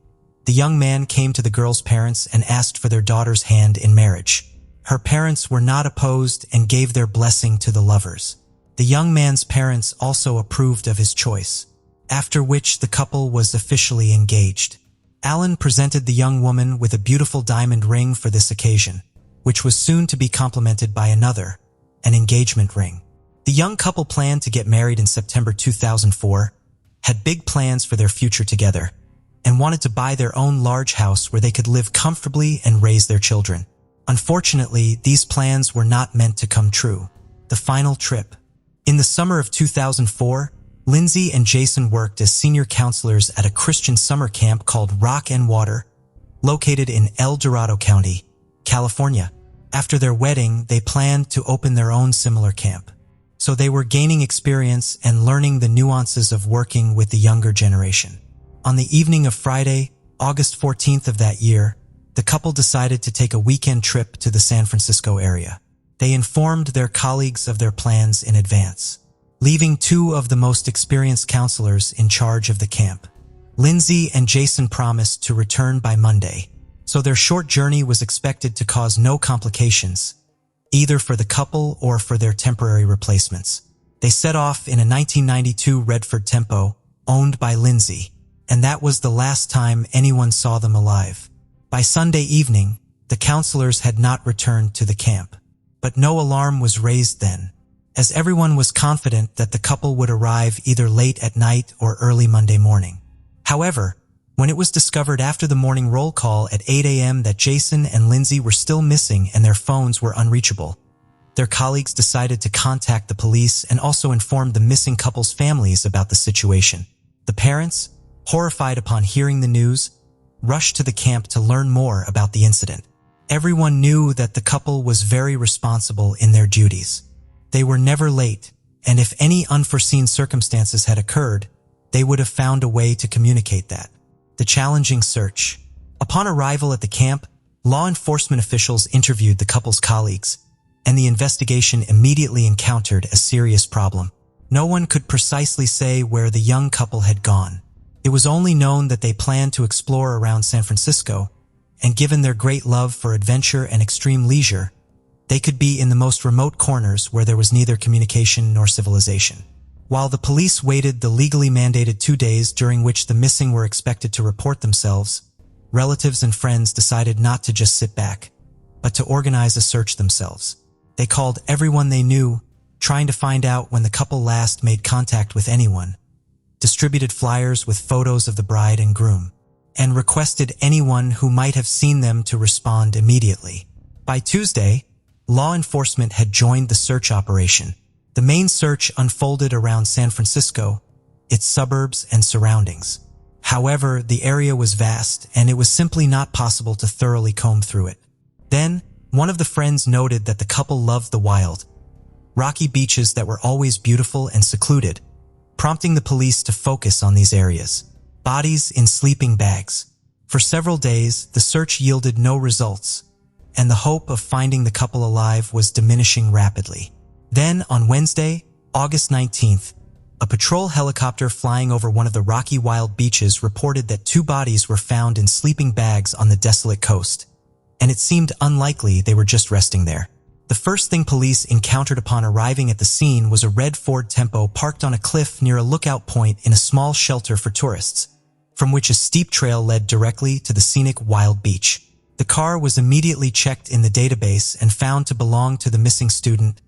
the young man came to the girl's parents and asked for their daughter's hand in marriage. Her parents were not opposed and gave their blessing to the lovers. The young man's parents also approved of his choice, after which the couple was officially engaged. Allen presented the young woman with a beautiful diamond ring for this occasion, which was soon to be complemented by another, an engagement ring. The young couple planned to get married in September 2004, had big plans for their future together, and wanted to buy their own large house where they could live comfortably and raise their children. Unfortunately, these plans were not meant to come true. The final trip. In the summer of 2004, Lindsay and Jason worked as senior counselors at a Christian summer camp called Rock and Water, located in El Dorado County, California. After their wedding, they planned to open their own similar camp. So they were gaining experience and learning the nuances of working with the younger generation. On the evening of Friday, August 14th of that year, the couple decided to take a weekend trip to the San Francisco area. They informed their colleagues of their plans in advance, leaving 2 of the most experienced counselors in charge of the camp. Lindsay and Jason promised to return by Monday, so their short journey was expected to cause no complications, either for the couple or for their temporary replacements. They set off in a 1992 Redford Tempo, owned by Lindsay, and that was the last time anyone saw them alive. By Sunday evening, the counselors had not returned to the camp, but no alarm was raised then, as everyone was confident that the couple would arrive either late at night or early Monday morning. However, when it was discovered after the morning roll call at 8 a.m. that Jason and Lindsay were still missing and their phones were unreachable, their colleagues decided to contact the police and also informed the missing couple's families about the situation. The parents, horrified upon hearing the news, rushed to the camp to learn more about the incident. Everyone knew that the couple was very responsible in their duties. They were never late, and if any unforeseen circumstances had occurred, they would have found a way to communicate that. The challenging search. Upon arrival at the camp, law enforcement officials interviewed the couple's colleagues, and the investigation immediately encountered a serious problem. No one could precisely say where the young couple had gone. It was only known that they planned to explore around San Francisco, and given their great love for adventure and extreme leisure, they could be in the most remote corners where there was neither communication nor civilization. While the police waited the legally mandated 2 days during which the missing were expected to report themselves, relatives and friends decided not to just sit back, but to organize a search themselves. They called everyone they knew, trying to find out when the couple last made contact with anyone, distributed flyers with photos of the bride and groom, and requested anyone who might have seen them to respond immediately. By Tuesday, law enforcement had joined the search operation. The main search unfolded around San Francisco, its suburbs and surroundings. However, the area was vast and it was simply not possible to thoroughly comb through it. Then, one of the friends noted that the couple loved the wild, rocky beaches that were always beautiful and secluded, prompting the police to focus on these areas. Bodies in sleeping bags. For several days, the search yielded no results, and the hope of finding the couple alive was diminishing rapidly. Then, on Wednesday, August 19th, a patrol helicopter flying over one of the rocky wild beaches reported that 2 bodies were found in sleeping bags on the desolate coast, and it seemed unlikely they were just resting there. The first thing police encountered upon arriving at the scene was a red Ford Tempo parked on a cliff near a lookout point in a small shelter for tourists, from which a steep trail led directly to the scenic wild beach. The car was immediately checked in the database and found to belong to the missing student,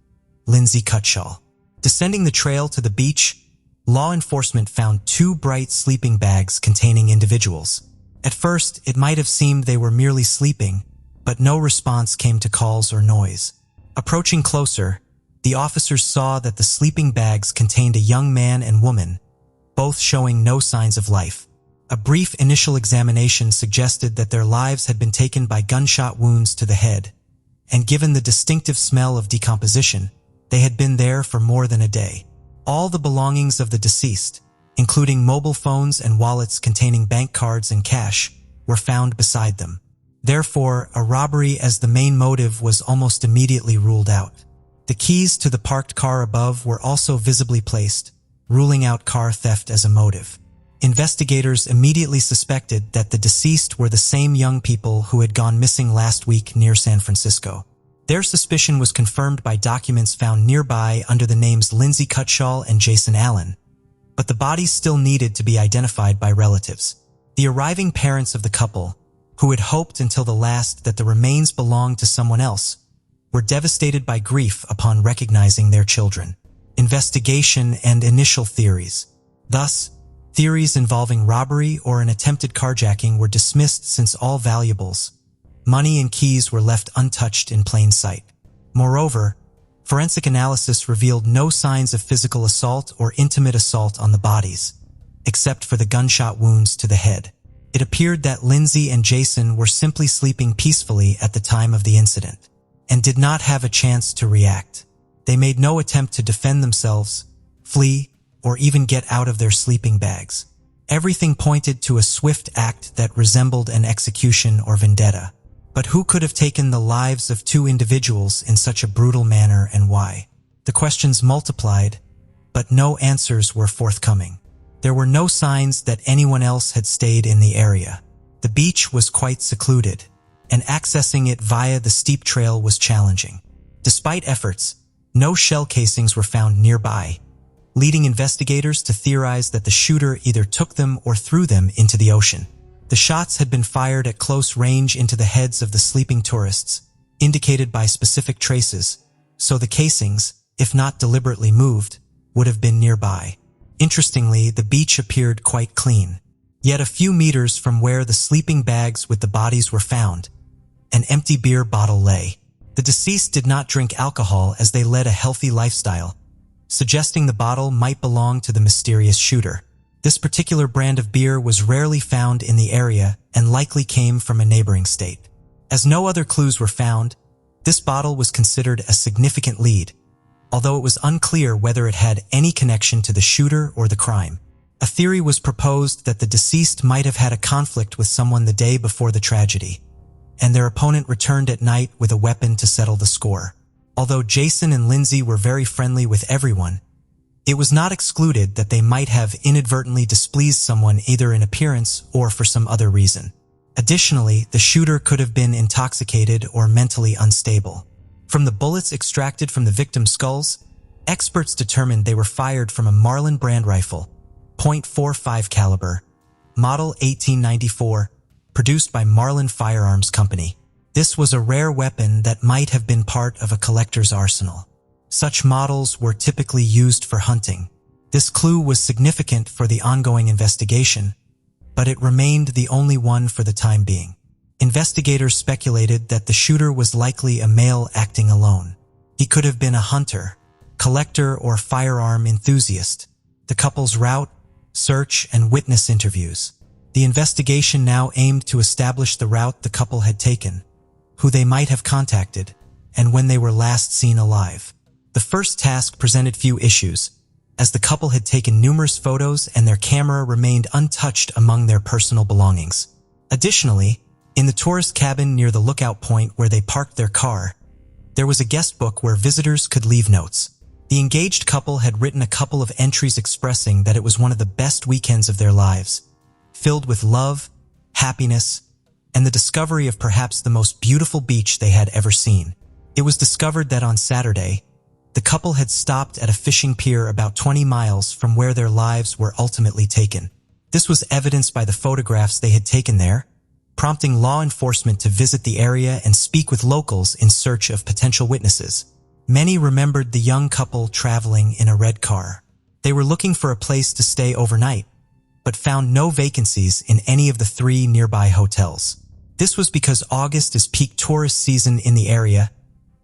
Lindsay Cutshall. Descending the trail to the beach, law enforcement found 2 bright sleeping bags containing individuals. At first, it might have seemed they were merely sleeping, but no response came to calls or noise. Approaching closer, the officers saw that the sleeping bags contained a young man and woman, both showing no signs of life. A brief initial examination suggested that their lives had been taken by gunshot wounds to the head, and given the distinctive smell of decomposition, they had been there for more than a day. All the belongings of the deceased, including mobile phones and wallets containing bank cards and cash, were found beside them. Therefore, a robbery as the main motive was almost immediately ruled out. The keys to the parked car above were also visibly placed, ruling out car theft as a motive. Investigators immediately suspected that the deceased were the same young people who had gone missing last week near San Francisco. Their suspicion was confirmed by documents found nearby under the names Lindsay Cutshall and Jason Allen, but the bodies still needed to be identified by relatives. The arriving parents of the couple, who had hoped until the last that the remains belonged to someone else, were devastated by grief upon recognizing their children. Investigation and initial theories. Thus, theories involving robbery or an attempted carjacking were dismissed since all valuables, money and keys were left untouched in plain sight. Moreover, forensic analysis revealed no signs of physical assault or intimate assault on the bodies, except for the gunshot wounds to the head. It appeared that Lindsay and Jason were simply sleeping peacefully at the time of the incident, and did not have a chance to react. They made no attempt to defend themselves, flee, or even get out of their sleeping bags. Everything pointed to a swift act that resembled an execution or vendetta. But who could have taken the lives of 2 individuals in such a brutal manner and why? The questions multiplied, but no answers were forthcoming. There were no signs that anyone else had stayed in the area. The beach was quite secluded, and accessing it via the steep trail was challenging. Despite efforts, no shell casings were found nearby, leading investigators to theorize that the shooter either took them or threw them into the ocean. The shots had been fired at close range into the heads of the sleeping tourists, indicated by specific traces, so the casings, if not deliberately moved, would have been nearby. Interestingly, the beach appeared quite clean. Yet a few meters from where the sleeping bags with the bodies were found, an empty beer bottle lay. The deceased did not drink alcohol as they led a healthy lifestyle, suggesting the bottle might belong to the mysterious shooter. This particular brand of beer was rarely found in the area and likely came from a neighboring state. As no other clues were found, this bottle was considered a significant lead, although it was unclear whether it had any connection to the shooter or the crime. A theory was proposed that the deceased might have had a conflict with someone the day before the tragedy, and their opponent returned at night with a weapon to settle the score. Although Jason and Lindsay were very friendly with everyone, it was not excluded that they might have inadvertently displeased someone either in appearance or for some other reason. Additionally, the shooter could have been intoxicated or mentally unstable. From the bullets extracted from the victim's skulls, experts determined they were fired from a Marlin brand rifle, .45 caliber, model 1894, produced by Marlin Firearms Company. This was a rare weapon that might have been part of a collector's arsenal. Such models were typically used for hunting. This clue was significant for the ongoing investigation, but it remained the only one for the time being. Investigators speculated that the shooter was likely a male acting alone. He could have been a hunter, collector, or firearm enthusiast. The couple's route, search, and witness interviews. The investigation now aimed to establish the route the couple had taken, who they might have contacted, and when they were last seen alive. The first task presented few issues, as the couple had taken numerous photos and their camera remained untouched among their personal belongings. Additionally, in the tourist cabin near the lookout point where they parked their car, there was a guest book where visitors could leave notes. The engaged couple had written a couple of entries expressing that it was one of the best weekends of their lives, filled with love, happiness, and the discovery of perhaps the most beautiful beach they had ever seen. It was discovered that on Saturday, the couple had stopped at a fishing pier about 20 miles from where their lives were ultimately taken. This was evidenced by the photographs they had taken there, prompting law enforcement to visit the area and speak with locals in search of potential witnesses. Many remembered the young couple traveling in a red car. They were looking for a place to stay overnight, but found no vacancies in any of the 3 nearby hotels. This was because August is peak tourist season in the area,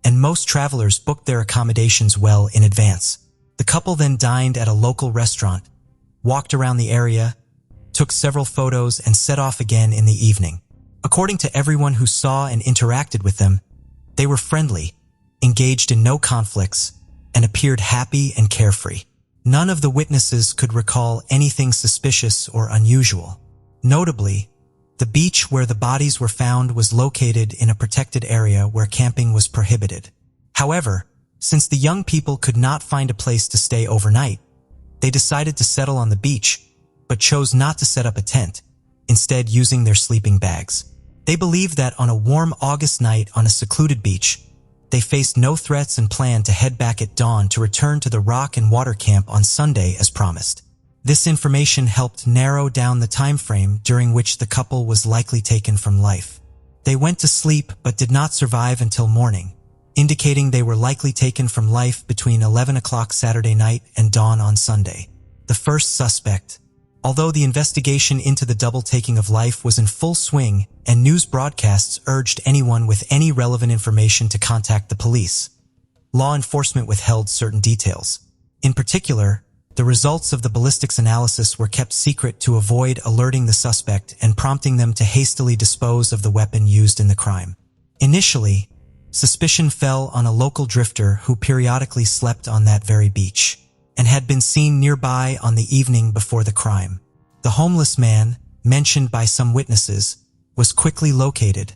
and most travelers booked their accommodations well in advance. The couple then dined at a local restaurant, walked around the area, took several photos, and set off again in the evening. According to everyone who saw and interacted with them, they were friendly, engaged in no conflicts, and appeared happy and carefree. None of the witnesses could recall anything suspicious or unusual. Notably, the beach where the bodies were found was located in a protected area where camping was prohibited. However, since the young people could not find a place to stay overnight, they decided to settle on the beach, but chose not to set up a tent, instead using their sleeping bags. They believed that on a warm August night on a secluded beach, they faced no threats and planned to head back at dawn to return to the rock and water camp on Sunday as promised. This information helped narrow down the time frame during which the couple was likely taken from life. They went to sleep but did not survive until morning, indicating they were likely taken from life between 11 o'clock Saturday night and dawn on Sunday. The first suspect. Although the investigation into the double taking of life was in full swing and news broadcasts urged anyone with any relevant information to contact the police, law enforcement withheld certain details. In particular, the results of the ballistics analysis were kept secret to avoid alerting the suspect and prompting them to hastily dispose of the weapon used in the crime. Initially, suspicion fell on a local drifter who periodically slept on that very beach and had been seen nearby on the evening before the crime. The homeless man, mentioned by some witnesses, was quickly located,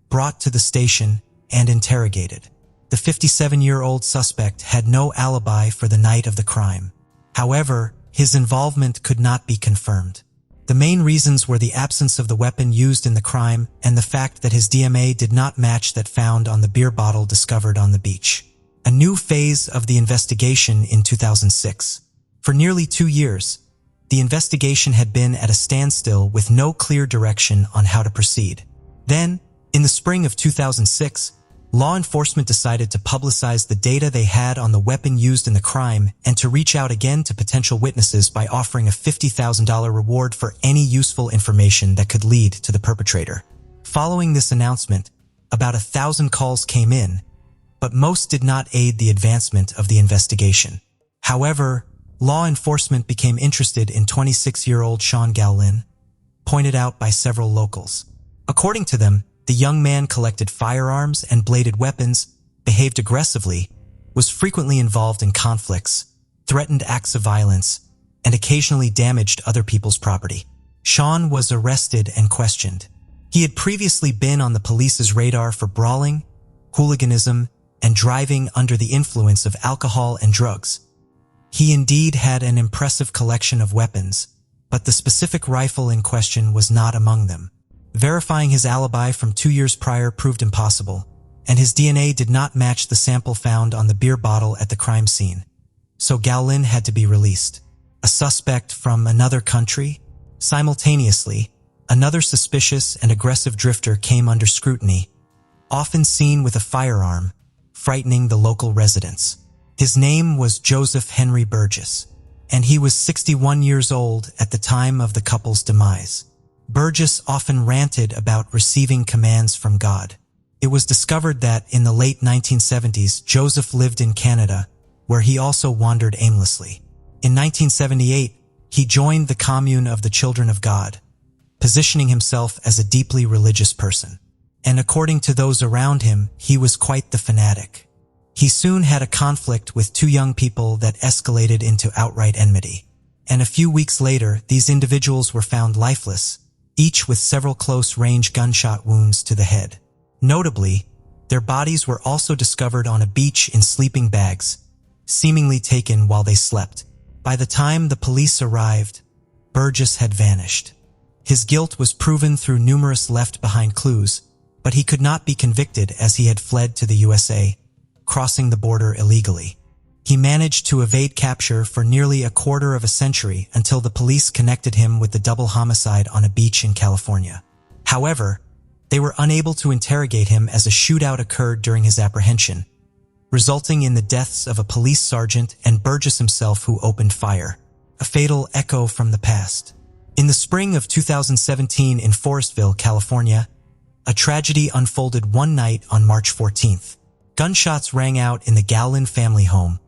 brought to the station, and interrogated. The 57-year-old suspect had no alibi for the night of the crime. However, his involvement could not be confirmed. The main reasons were the absence of the weapon used in the crime and the fact that his DNA did not match that found on the beer bottle discovered on the beach. A new phase of the investigation in 2006. For nearly 2 years, the investigation had been at a standstill with no clear direction on how to proceed. Then, in the spring of 2006, law enforcement decided to publicize the data they had on the weapon used in the crime and to reach out again to potential witnesses by offering a $50,000 reward for any useful information that could lead to the perpetrator. Following this announcement, about 1,000 calls came in, but most did not aid the advancement of the investigation. However, law enforcement became interested in 26-year-old Sean Gowlin, pointed out by several locals. According to them, the young man collected firearms and bladed weapons, behaved aggressively, was frequently involved in conflicts, threatened acts of violence, and occasionally damaged other people's property. Sean was arrested and questioned. He had previously been on the police's radar for brawling, hooliganism, and driving under the influence of alcohol and drugs. He indeed had an impressive collection of weapons, but the specific rifle in question was not among them. Verifying his alibi from 2 years prior proved impossible, and his DNA did not match the sample found on the beer bottle at the crime scene, so Gowlin had to be released. A suspect from another country? Simultaneously, another suspicious and aggressive drifter came under scrutiny, often seen with a firearm, frightening the local residents. His name was Joseph Henry Burgess, and he was 61 years old at the time of the couple's demise. Burgess often ranted about receiving commands from God. It was discovered that in the late 1970s, Joseph lived in Canada, where he also wandered aimlessly. In 1978, he joined the Commune of the Children of God, positioning himself as a deeply religious person. And according to those around him, he was quite the fanatic. He soon had a conflict with 2 young people that escalated into outright enmity. And a few weeks later, these individuals were found lifeless, each with several close-range gunshot wounds to the head. Notably, their bodies were also discovered on a beach in sleeping bags, seemingly taken while they slept. By the time the police arrived, Burgess had vanished. His guilt was proven through numerous left-behind clues, but he could not be convicted as he had fled to the USA, crossing the border illegally. He managed to evade capture for nearly a quarter of a century until the police connected him with the double homicide on a beach in California. However, They were unable to interrogate him as a shootout occurred during his apprehension, resulting in the deaths of a police sergeant and Burgess himself, who opened fire, a fatal echo from the past. In the spring of 2017 in Forestville, California, a tragedy unfolded one night on March 14th. Gunshots rang out in the Gowlin family home,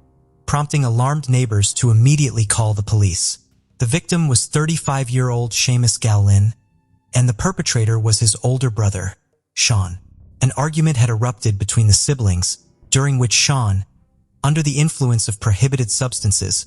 prompting alarmed neighbors to immediately call the police. The victim was 35-year-old Seamus Gowlin, and the perpetrator was his older brother, Sean. An argument had erupted between the siblings, during which Sean, under the influence of prohibited substances,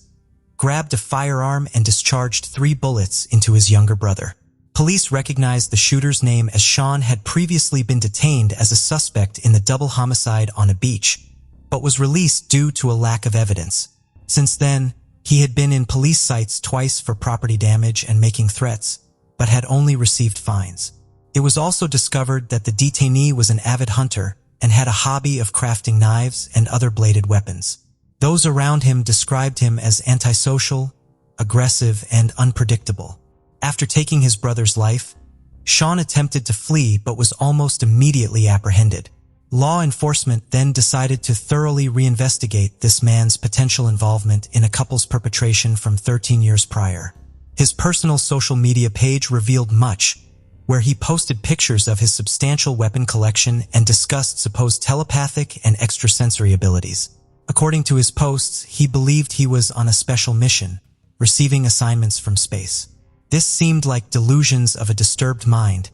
grabbed a firearm and discharged 3 bullets into his younger brother. Police recognized the shooter's name as Sean had previously been detained as a suspect in the double homicide on a beach, but was released due to a lack of evidence. Since then, he had been in police sites twice for property damage and making threats, but had only received fines. It was also discovered that the detainee was an avid hunter and had a hobby of crafting knives and other bladed weapons. Those around him described him as antisocial, aggressive, and unpredictable. After taking his brother's life, Sean attempted to flee but was almost immediately apprehended. Law enforcement then decided to thoroughly reinvestigate this man's potential involvement in a couple's perpetration from 13 years prior. His personal social media page revealed much, where he posted pictures of his substantial weapon collection and discussed supposed telepathic and extrasensory abilities. According to his posts, he believed he was on a special mission, receiving assignments from space. This seemed like delusions of a disturbed mind,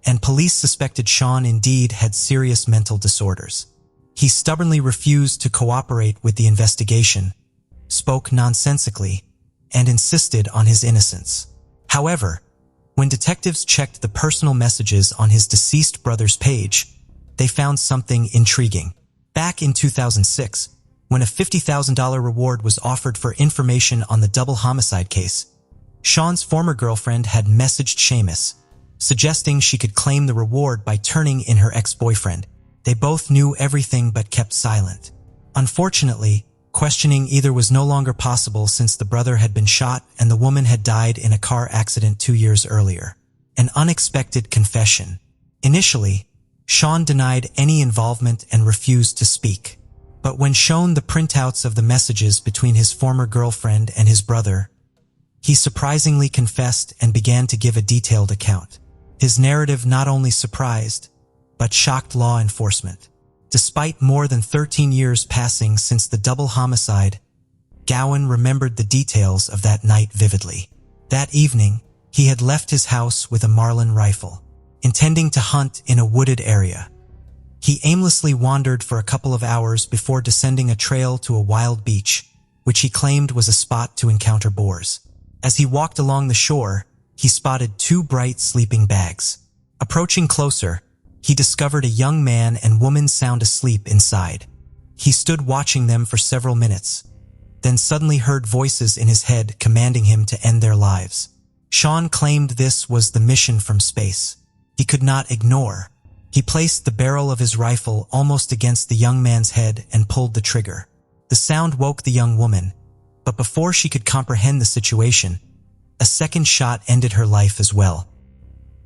and police suspected Sean indeed had serious mental disorders. He stubbornly refused to cooperate with the investigation, spoke nonsensically, and insisted on his innocence. However, when detectives checked the personal messages on his deceased brother's page, they found something intriguing. Back in 2006, when a $50,000 reward was offered for information on the double homicide case, Sean's former girlfriend had messaged Seamus, suggesting she could claim the reward by turning in her ex-boyfriend. They both knew everything but kept silent. Unfortunately, questioning either was no longer possible since the brother had been shot and the woman had died in a car accident 2 years earlier. An unexpected confession. Initially, Sean denied any involvement and refused to speak. But when shown the printouts of the messages between his former girlfriend and his brother, he surprisingly confessed and began to give a detailed account. His narrative not only surprised, but shocked law enforcement. Despite more than 13 years passing since the double homicide, Gowan remembered the details of that night vividly. That evening, he had left his house with a Marlin rifle, intending to hunt in a wooded area. He aimlessly wandered for a couple of hours before descending a trail to a wild beach, which he claimed was a spot to encounter boars. As he walked along the shore, he spotted 2 bright sleeping bags. Approaching closer, he discovered a young man and woman sound asleep inside. He stood watching them for several minutes, then suddenly heard voices in his head commanding him to end their lives. Sean claimed this was the mission from space. He could not ignore. He placed the barrel of his rifle almost against the young man's head and pulled the trigger. The sound woke the young woman, but before she could comprehend the situation, a second shot ended her life as well.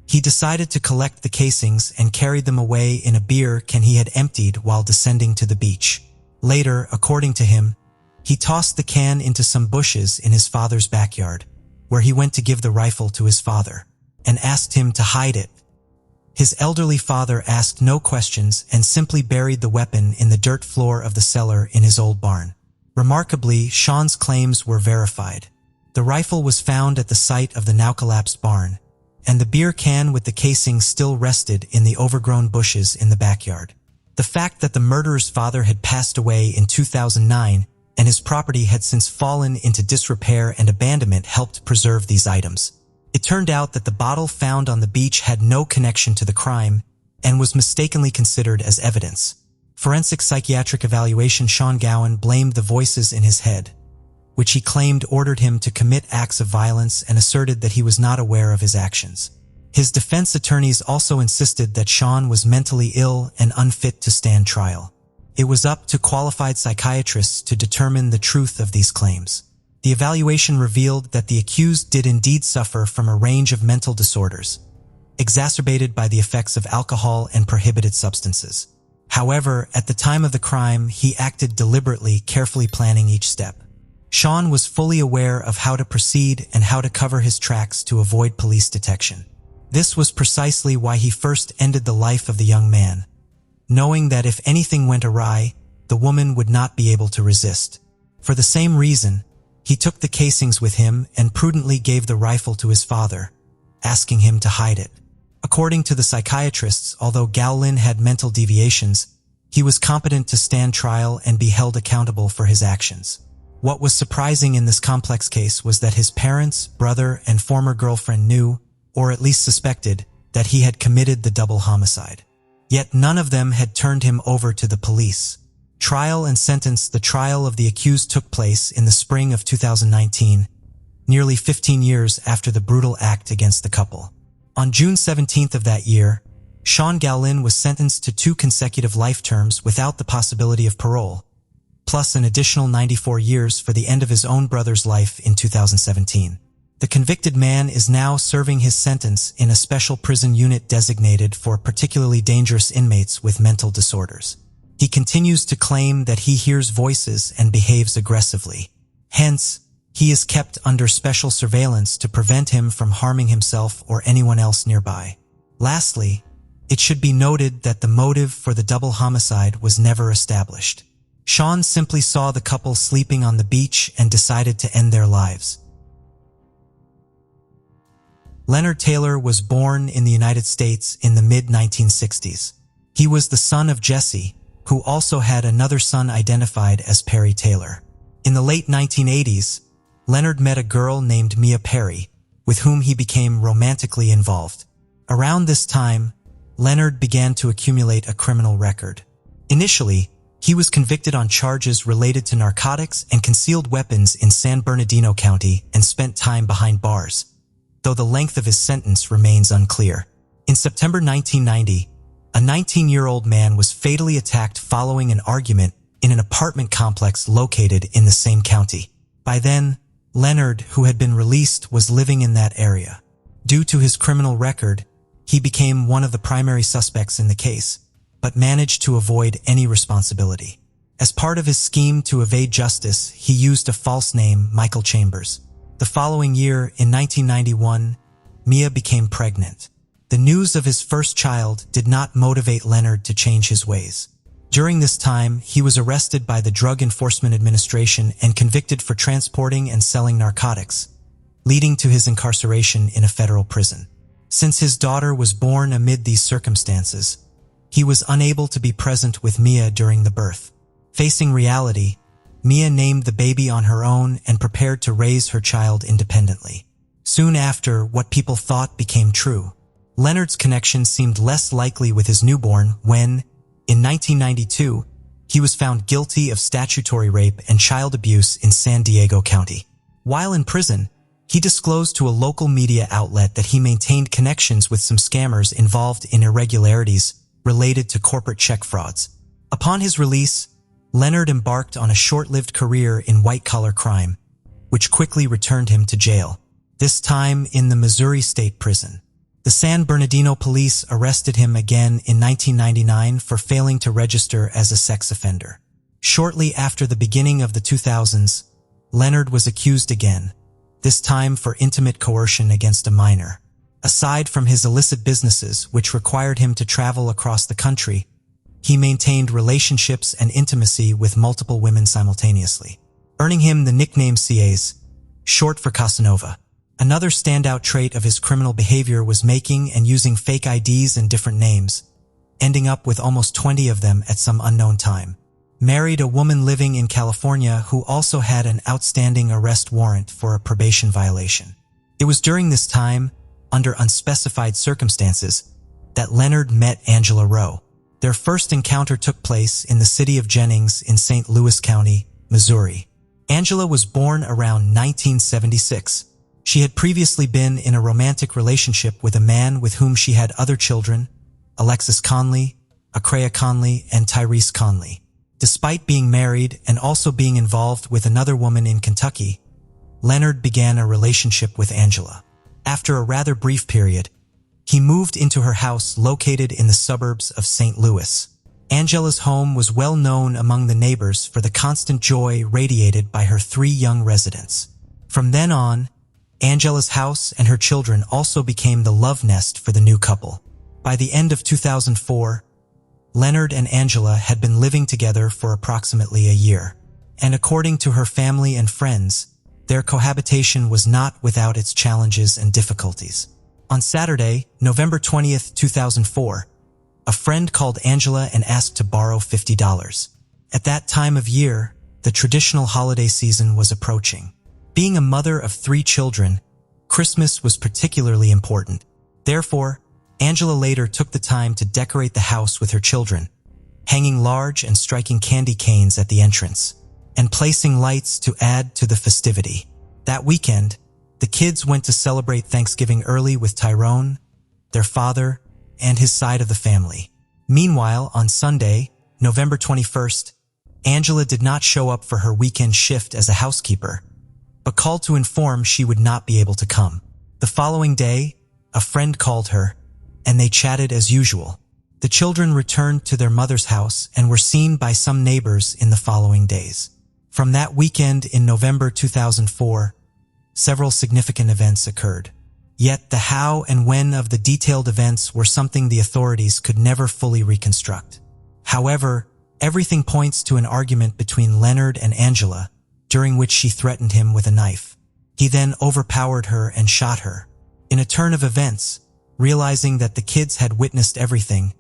He decided to collect the casings and carried them away in a beer can he had emptied while descending to the beach. Later, according to him, he tossed the can into some bushes in his father's backyard, where he went to give the rifle to his father, and asked him to hide it. His elderly father asked no questions and simply buried the weapon in the dirt floor of the cellar in his old barn. Remarkably, Sean's claims were verified. The rifle was found at the site of the now-collapsed barn, and the beer can with the casing still rested in the overgrown bushes in the backyard. The fact that the murderer's father had passed away in 2009 and his property had since fallen into disrepair and abandonment helped preserve these items. It turned out that the bottle found on the beach had no connection to the crime and was mistakenly considered as evidence. Forensic psychiatric evaluation. Sean Gowan blamed the voices in his head, which he claimed ordered him to commit acts of violence, and asserted that he was not aware of his actions. His defense attorneys also insisted that Sean was mentally ill and unfit to stand trial. It was up to qualified psychiatrists to determine the truth of these claims. The evaluation revealed that the accused did indeed suffer from a range of mental disorders, exacerbated by the effects of alcohol and prohibited substances. However, at the time of the crime, he acted deliberately, carefully planning each step. Sean was fully aware of how to proceed and how to cover his tracks to avoid police detection. This was precisely why he first ended the life of the young man, knowing that if anything went awry, the woman would not be able to resist. For the same reason, he took the casings with him and prudently gave the rifle to his father, asking him to hide it. According to the psychiatrists, although Gao-lin had mental deviations, he was competent to stand trial and be held accountable for his actions. What was surprising in this complex case was that his parents, brother, and former girlfriend knew, or at least suspected, that he had committed the double homicide. Yet none of them had turned him over to the police. Trial and sentence. The trial of the accused took place in the spring of 2019, nearly 15 years after the brutal act against the couple. On June 17th of that year, Sean Gao-lin was sentenced to 2 consecutive life terms without the possibility of parole, plus an additional 94 years for the end of his own brother's life in 2017. The convicted man is now serving his sentence in a special prison unit designated for particularly dangerous inmates with mental disorders. He continues to claim that he hears voices and behaves aggressively. Hence, he is kept under special surveillance to prevent him from harming himself or anyone else nearby. Lastly, it should be noted that the motive for the double homicide was never established. Sean simply saw the couple sleeping on the beach and decided to end their lives. Leonard Taylor was born in the United States in the mid-1960s. He was the son of Jesse, who also had another son identified as Perry Taylor. In the late 1980s, Leonard met a girl named Mia Perry, with whom he became romantically involved. Around this time, Leonard began to accumulate a criminal record. Initially, he was convicted on charges related to narcotics and concealed weapons in San Bernardino County and spent time behind bars, though the length of his sentence remains unclear. In September 1990, a 19-year-old man was fatally attacked following an argument in an apartment complex located in the same county. By then, Leonard, who had been released, was living in that area. Due to his criminal record, he became one of the primary suspects in the case, but managed to avoid any responsibility. As part of his scheme to evade justice, he used a false name, Michael Chambers. The following year, in 1991, Mia became pregnant. The news of his first child did not motivate Leonard to change his ways. During this time, he was arrested by the Drug Enforcement Administration and convicted for transporting and selling narcotics, leading to his incarceration in a federal prison. Since his daughter was born amid these circumstances, he was unable to be present with Mia during the birth. Facing reality, Mia named the baby on her own and prepared to raise her child independently. Soon after, what people thought became true. Leonard's connection seemed less likely with his newborn when, in 1992, he was found guilty of statutory rape and child abuse in San Diego County. While in prison, he disclosed to a local media outlet that he maintained connections with some scammers involved in irregularities related to corporate check frauds. Upon his release, Leonard embarked on a short-lived career in white-collar crime, which quickly returned him to jail, this time in the Missouri State Prison. The San Bernardino police arrested him again in 1999 for failing to register as a sex offender. Shortly after the beginning of the 2000s, Leonard was accused again, this time for intimate coercion against a minor. Aside from his illicit businesses, which required him to travel across the country, he maintained relationships and intimacy with multiple women simultaneously, earning him the nickname CAs, short for Casanova. Another standout trait of his criminal behavior was making and using fake IDs and different names, ending up with almost 20 of them at some unknown time. Married a woman living in California who also had an outstanding arrest warrant for a probation violation. It was during this time, under unspecified circumstances, that Leonard met Angela Rowe. Their first encounter took place in the city of Jennings in St. Louis County, Missouri. Angela was born around 1976. She had previously been in a romantic relationship with a man with whom she had other children, Alexis Conley, Acrea Conley, and Tyrese Conley. Despite being married and also being involved with another woman in Kentucky, Leonard began a relationship with Angela. After a rather brief period, he moved into her house located in the suburbs of St. Louis. Angela's home was well known among the neighbors for the constant joy radiated by her 3 young residents. From then on, Angela's house and her children also became the love nest for the new couple. By the end of 2004, Leonard and Angela had been living together for approximately a year, and according to her family and friends, their cohabitation was not without its challenges and difficulties. On Saturday, November 20th, 2004, a friend called Angela and asked to borrow $50. At that time of year, the traditional holiday season was approaching. Being a mother of 3 children, Christmas was particularly important. Therefore, Angela later took the time to decorate the house with her children, hanging large and striking candy canes at the entrance, and placing lights to add to the festivity. That weekend, the kids went to celebrate Thanksgiving early with Tyrone, their father, and his side of the family. Meanwhile, on Sunday, November 21st, Angela did not show up for her weekend shift as a housekeeper, but called to inform she would not be able to come. The following day, a friend called her, and they chatted as usual. The children returned to their mother's house and were seen by some neighbors in the following days. From that weekend in November 2004, several significant events occurred. Yet the how and when of the detailed events were something the authorities could never fully reconstruct. However, everything points to an argument between Leonard and Angela, during which she threatened him with a knife. He then overpowered her and shot her. In a turn of events, realizing that the kids had witnessed everything,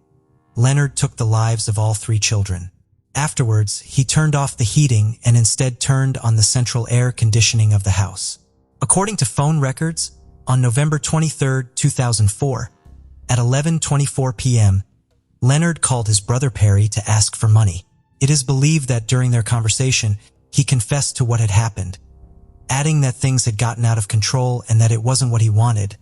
Leonard took the lives of all 3 children. Afterwards, he turned off the heating and instead turned on the central air conditioning of the house. According to phone records, on November 23, 2004, at 11:24 p.m., Leonard called his brother Perry to ask for money. It is believed that during their conversation, he confessed to what had happened, adding that things had gotten out of control and that it wasn't what he wanted,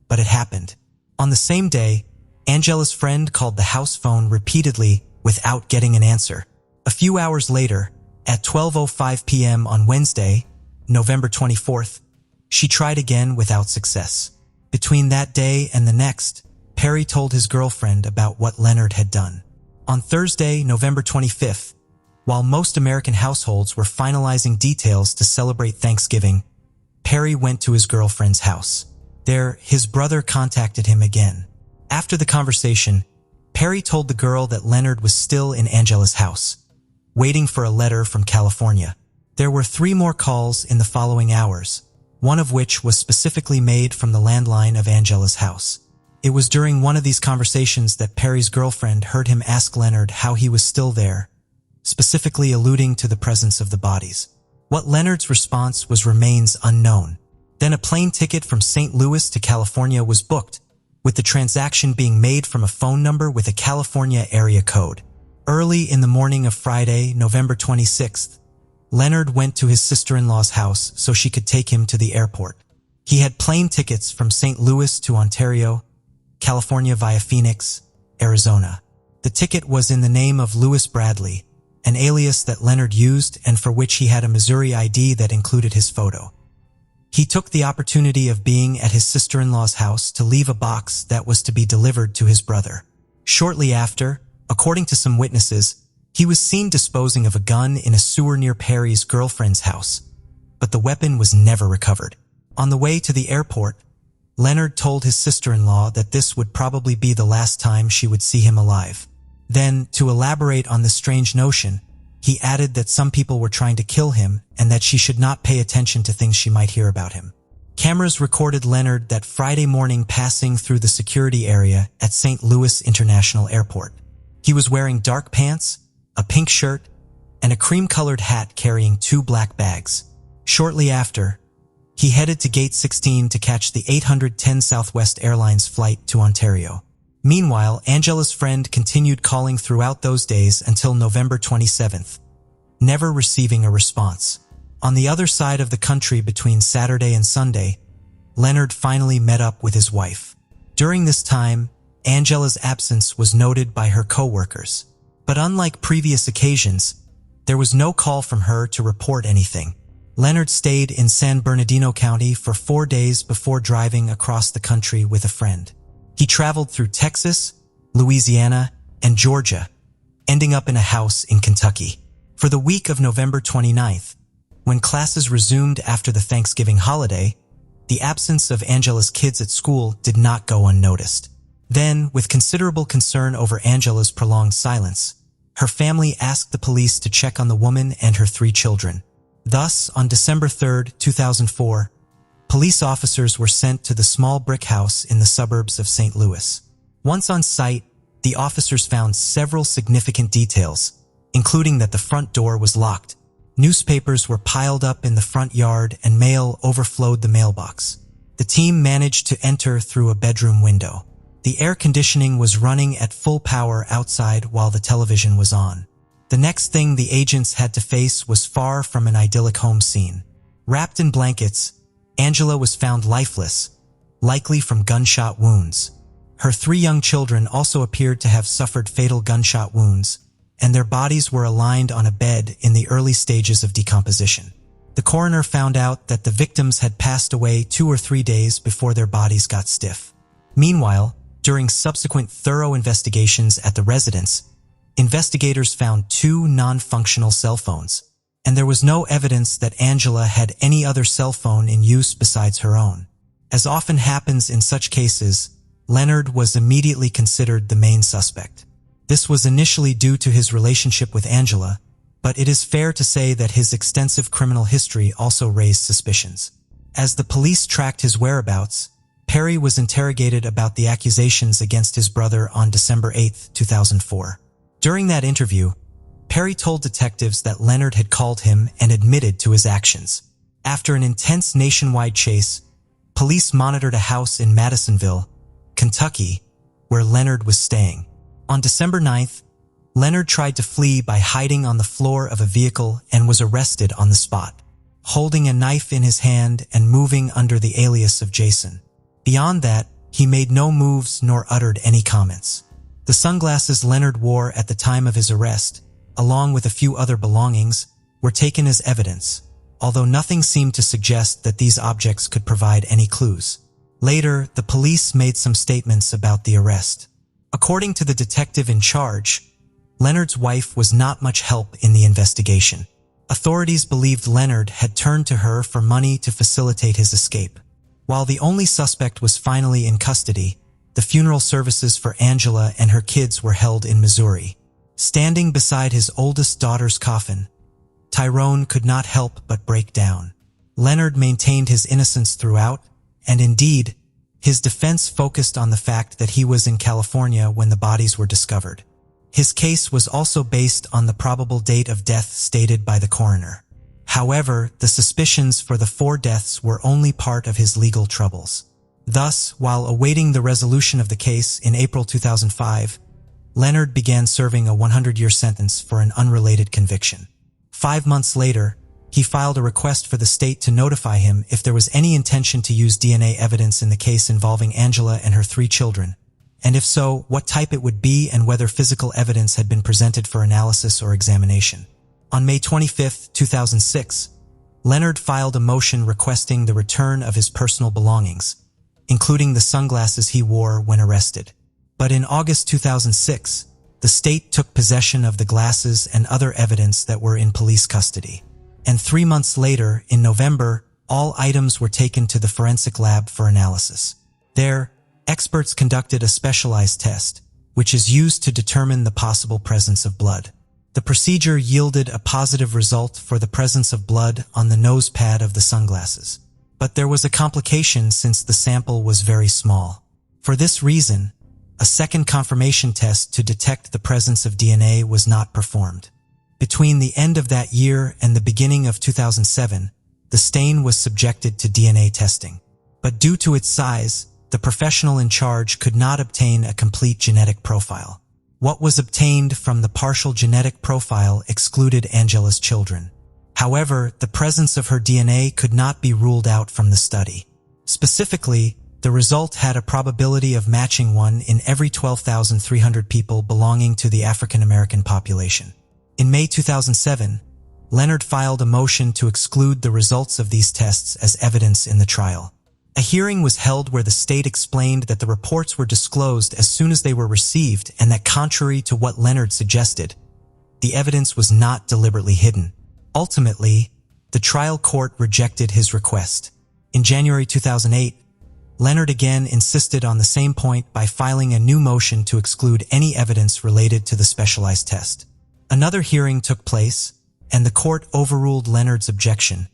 but it happened. On the same day, Angela's friend called the house phone repeatedly without getting an answer. A few hours later, at 12:05 p.m. on Wednesday, November 24th, she tried again without success. Between that day and the next, Perry told his girlfriend about what Leonard had done. On Thursday, November 25th, while most American households were finalizing details to celebrate Thanksgiving, Perry went to his girlfriend's house. There, his brother contacted him again. After the conversation, Perry told the girl that Leonard was still in Angela's house, waiting for a letter from California. There were 3 more calls in the following hours, one of which was specifically made from the landline of Angela's house. It was during one of these conversations that Perry's girlfriend heard him ask Leonard how he was still there, specifically alluding to the presence of the bodies. What Leonard's response was remains unknown. Then a plane ticket from St. Louis to California was booked, with the transaction being made from a phone number with a California area code. Early in the morning of Friday, November 26th, Leonard went to his sister-in-law's house so she could take him to the airport. He had plane tickets from St. Louis to Ontario, California via Phoenix, Arizona. The ticket was in the name of Louis Bradley, an alias that Leonard used and for which he had a Missouri ID that included his photo. He took the opportunity of being at his sister-in-law's house to leave a box that was to be delivered to his brother. Shortly after, according to some witnesses, he was seen disposing of a gun in a sewer near Perry's girlfriend's house, but the weapon was never recovered. On the way to the airport, Leonard told his sister-in-law that this would probably be the last time she would see him alive. Then, to elaborate on this strange notion, he added that some people were trying to kill him and that she should not pay attention to things she might hear about him. Cameras recorded Leonard that Friday morning passing through the security area at St. Louis International Airport. He was wearing dark pants, a pink shirt, and a cream-colored hat carrying 2 black bags. Shortly after, he headed to Gate 16 to catch the 810 Southwest Airlines flight to Ontario. Meanwhile, Angela's friend continued calling throughout those days until November 27th, never receiving a response. On the other side of the country between Saturday and Sunday, Leonard finally met up with his wife. During this time, Angela's absence was noted by her co-workers. But unlike previous occasions, there was no call from her to report anything. Leonard stayed in San Bernardino County for 4 days before driving across the country with a friend. He traveled through Texas, Louisiana, and Georgia, ending up in a house in Kentucky. For the week of November 29th, when classes resumed after the Thanksgiving holiday, the absence of Angela's kids at school did not go unnoticed. Then, with considerable concern over Angela's prolonged silence, her family asked the police to check on the woman and her 3 children. Thus, on December 3, 2004, police officers were sent to the small brick house in the suburbs of St. Louis. Once on site, the officers found several significant details, including that the front door was locked. Newspapers were piled up in the front yard and mail overflowed the mailbox. The team managed to enter through a bedroom window. The air conditioning was running at full power outside while the television was on. The next thing the agents had to face was far from an idyllic home scene. Wrapped in blankets, Angela was found lifeless, likely from gunshot wounds. Her 3 young children also appeared to have suffered fatal gunshot wounds, and their bodies were aligned on a bed in the early stages of decomposition. The coroner found out that the victims had passed away 2 or 3 days before their bodies got stiff. Meanwhile, during subsequent thorough investigations at the residence, investigators found 2 non-functional cell phones, and there was no evidence that Angela had any other cell phone in use besides her own. As often happens in such cases, Leonard was immediately considered the main suspect. This was initially due to his relationship with Angela, but it is fair to say that his extensive criminal history also raised suspicions. As the police tracked his whereabouts, Perry was interrogated about the accusations against his brother on December 8, 2004. During that interview, Perry told detectives that Leonard had called him and admitted to his actions. After an intense nationwide chase, police monitored a house in Madisonville, Kentucky, where Leonard was staying. On December 9th, Leonard tried to flee by hiding on the floor of a vehicle and was arrested on the spot, holding a knife in his hand and moving under the alias of Jason. Beyond that, he made no moves nor uttered any comments. The sunglasses Leonard wore at the time of his arrest, along with a few other belongings, were taken as evidence, although nothing seemed to suggest that these objects could provide any clues. Later, the police made some statements about the arrest. According to the detective in charge, Leonard's wife was not much help in the investigation. Authorities believed Leonard had turned to her for money to facilitate his escape. While the only suspect was finally in custody, the funeral services for Angela and her kids were held in Missouri. Standing beside his oldest daughter's coffin, Tyrone could not help but break down. Leonard maintained his innocence throughout, and indeed, his defense focused on the fact that he was in California when the bodies were discovered. His case was also based on the probable date of death stated by the coroner. However, the suspicions for the 4 deaths were only part of his legal troubles. Thus, while awaiting the resolution of the case in April 2005, Leonard began serving a 100-year sentence for an unrelated conviction. 5 months later, he filed a request for the state to notify him if there was any intention to use DNA evidence in the case involving Angela and her 3 children, and if so, what type it would be and whether physical evidence had been presented for analysis or examination. On May 25, 2006, Leonard filed a motion requesting the return of his personal belongings, including the sunglasses he wore when arrested. But in August 2006, the state took possession of the glasses and other evidence that were in police custody. And 3 months later, in November, all items were taken to the forensic lab for analysis. There, experts conducted a specialized test, which is used to determine the possible presence of blood. The procedure yielded a positive result for the presence of blood on the nose pad of the sunglasses. But there was a complication since the sample was very small. For this reason, a second confirmation test to detect the presence of DNA was not performed. Between the end of that year and the beginning of 2007, the stain was subjected to DNA testing. But due to its size, the professional in charge could not obtain a complete genetic profile. What was obtained from the partial genetic profile excluded Angela's children. However, the presence of her DNA could not be ruled out from the study. Specifically, the result had a probability of matching 1 in every 12,300 people belonging to the African American population. In May 2007, Leonard filed a motion to exclude the results of these tests as evidence in the trial. A hearing was held where the state explained that the reports were disclosed as soon as they were received and that contrary to what Leonard suggested, the evidence was not deliberately hidden. Ultimately, the trial court rejected his request. In January 2008, Leonard again insisted on the same point by filing a new motion to exclude any evidence related to the specialized test. Another hearing took place, and the court overruled Leonard's objection,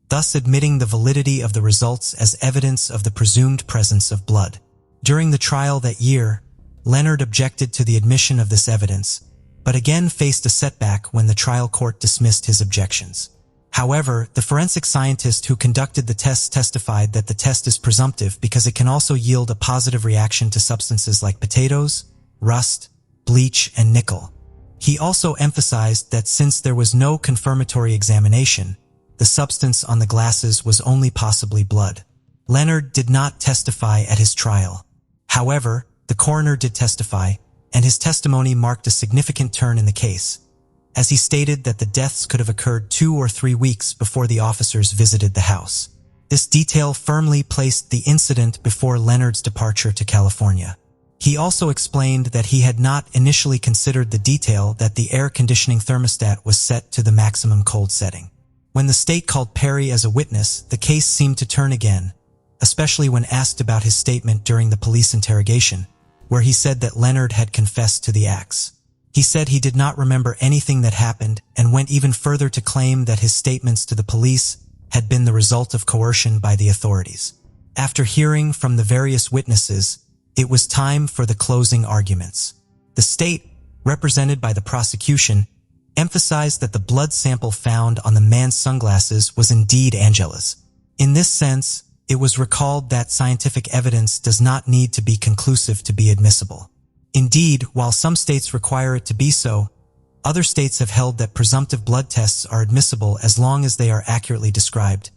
thus admitting the validity of the results as evidence of the presumed presence of blood. During the trial that year, Leonard objected to the admission of this evidence, but again faced a setback when the trial court dismissed his objections. However, the forensic scientist who conducted the test testified that the test is presumptive because it can also yield a positive reaction to substances like potatoes, rust, bleach, and nickel. He also emphasized that since there was no confirmatory examination, the substance on the glasses was only possibly blood. Leonard did not testify at his trial. However, the coroner did testify, and his testimony marked a significant turn in the case, as he stated that the deaths could have occurred 2 or 3 weeks before the officers visited the house. This detail firmly placed the incident before Leonard's departure to California. He also explained that he had not initially considered the detail that the air conditioning thermostat was set to the maximum cold setting. When the state called Perry as a witness, the case seemed to turn again, especially when asked about his statement during the police interrogation, where he said that Leonard had confessed to the acts. He said he did not remember anything that happened and went even further to claim that his statements to the police had been the result of coercion by the authorities. After hearing from the various witnesses, it was time for the closing arguments. The state, represented by the prosecution, emphasized that the blood sample found on the man's sunglasses was indeed Angela's. In this sense, it was recalled that scientific evidence does not need to be conclusive to be admissible. Indeed, while some states require it to be so, other states have held that presumptive blood tests are admissible as long as they are accurately described,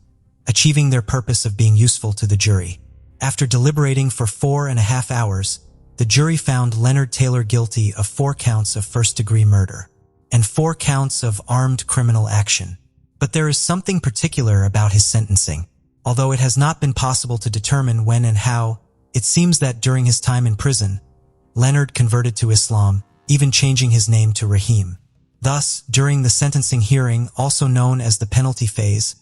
achieving their purpose of being useful to the jury. After deliberating for 4.5 hours, the jury found Leonard Taylor guilty of 4 counts of first-degree murder and 4 counts of armed criminal action. But there is something particular about his sentencing. Although it has not been possible to determine when and how, it seems that during his time in prison, Leonard converted to Islam, even changing his name to Rahim. Thus, during the sentencing hearing, also known as the penalty phase,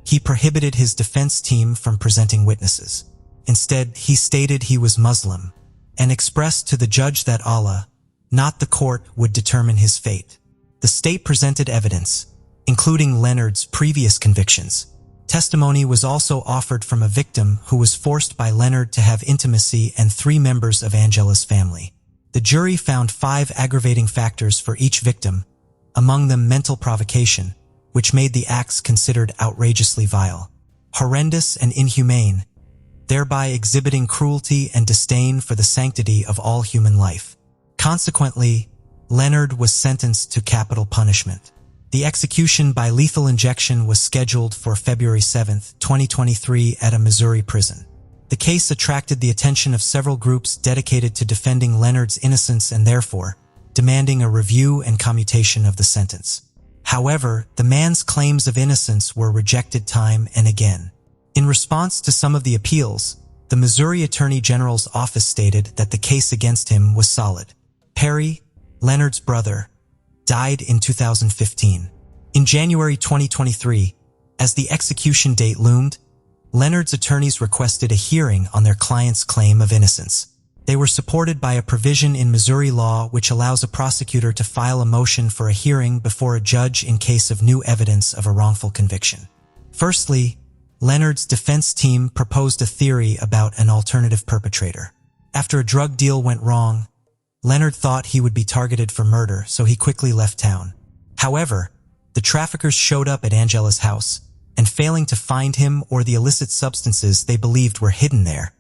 he prohibited his defense team from presenting witnesses. Instead, he stated he was Muslim and expressed to the judge that Allah, not the court, would determine his fate. The state presented evidence, including Leonard's previous convictions. Testimony was also offered from a victim who was forced by Leonard to have intimacy and 3 members of Angela's family. The jury found 5 aggravating factors for each victim, among them mental provocation, which made the acts considered outrageously vile, horrendous and inhumane, thereby exhibiting cruelty and disdain for the sanctity of all human life. Consequently, Leonard was sentenced to capital punishment. The execution by lethal injection was scheduled for February 7, 2023 at a Missouri prison. The case attracted the attention of several groups dedicated to defending Leonard's innocence and therefore demanding a review and commutation of the sentence. However, the man's claims of innocence were rejected time and again. In response to some of the appeals, the Missouri Attorney General's office stated that the case against him was solid. Perry, Leonard's brother, died in 2015. In January 2023, as the execution date loomed, Leonard's attorneys requested a hearing on their client's claim of innocence. They were supported by a provision in Missouri law which allows a prosecutor to file a motion for a hearing before a judge in case of new evidence of a wrongful conviction. Firstly, Leonard's defense team proposed a theory about an alternative perpetrator. After a drug deal went wrong, Leonard thought he would be targeted for murder, so he quickly left town. However, the traffickers showed up at Angela's house, and failing to find him or the illicit substances they believed were hidden there,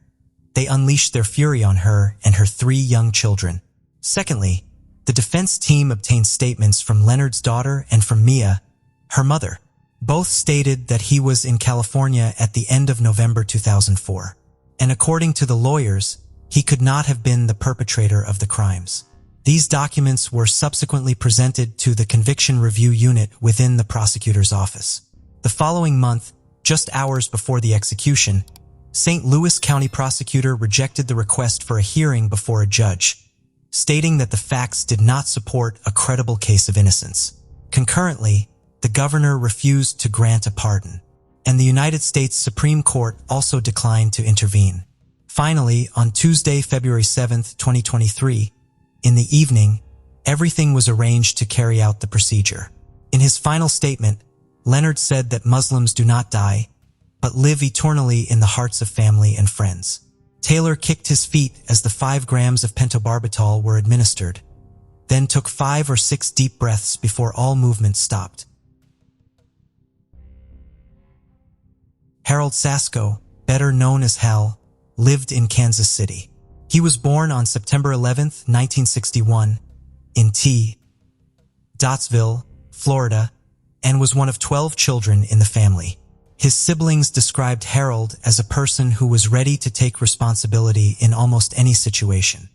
they unleashed their fury on her and her 3 young children. Secondly, the defense team obtained statements from Leonard's daughter and from Mia, her mother. Both stated that he was in California at the end of November 2004, and according to the lawyers, he could not have been the perpetrator of the crimes. These documents were subsequently presented to the Conviction Review Unit within the prosecutor's office. The following month, just hours before the execution, St. Louis County prosecutor rejected the request for a hearing before a judge, stating that the facts did not support a credible case of innocence. Concurrently, the governor refused to grant a pardon, and the United States Supreme Court also declined to intervene. Finally, on Tuesday, February 7, 2023, in the evening, everything was arranged to carry out the procedure. In his final statement, Leonard said that Muslims do not die, but live eternally in the hearts of family and friends. Taylor kicked his feet as the 5 grams of pentobarbital were administered, then took 5 or 6 deep breaths before all movement stopped. Harold Sasko, better known as Hal, lived in Kansas City. He was born on September 11, 1961, in Dottsville, Florida, and was one of 12 children in the family. His siblings described Harold as a person who was ready to take responsibility in almost any situation.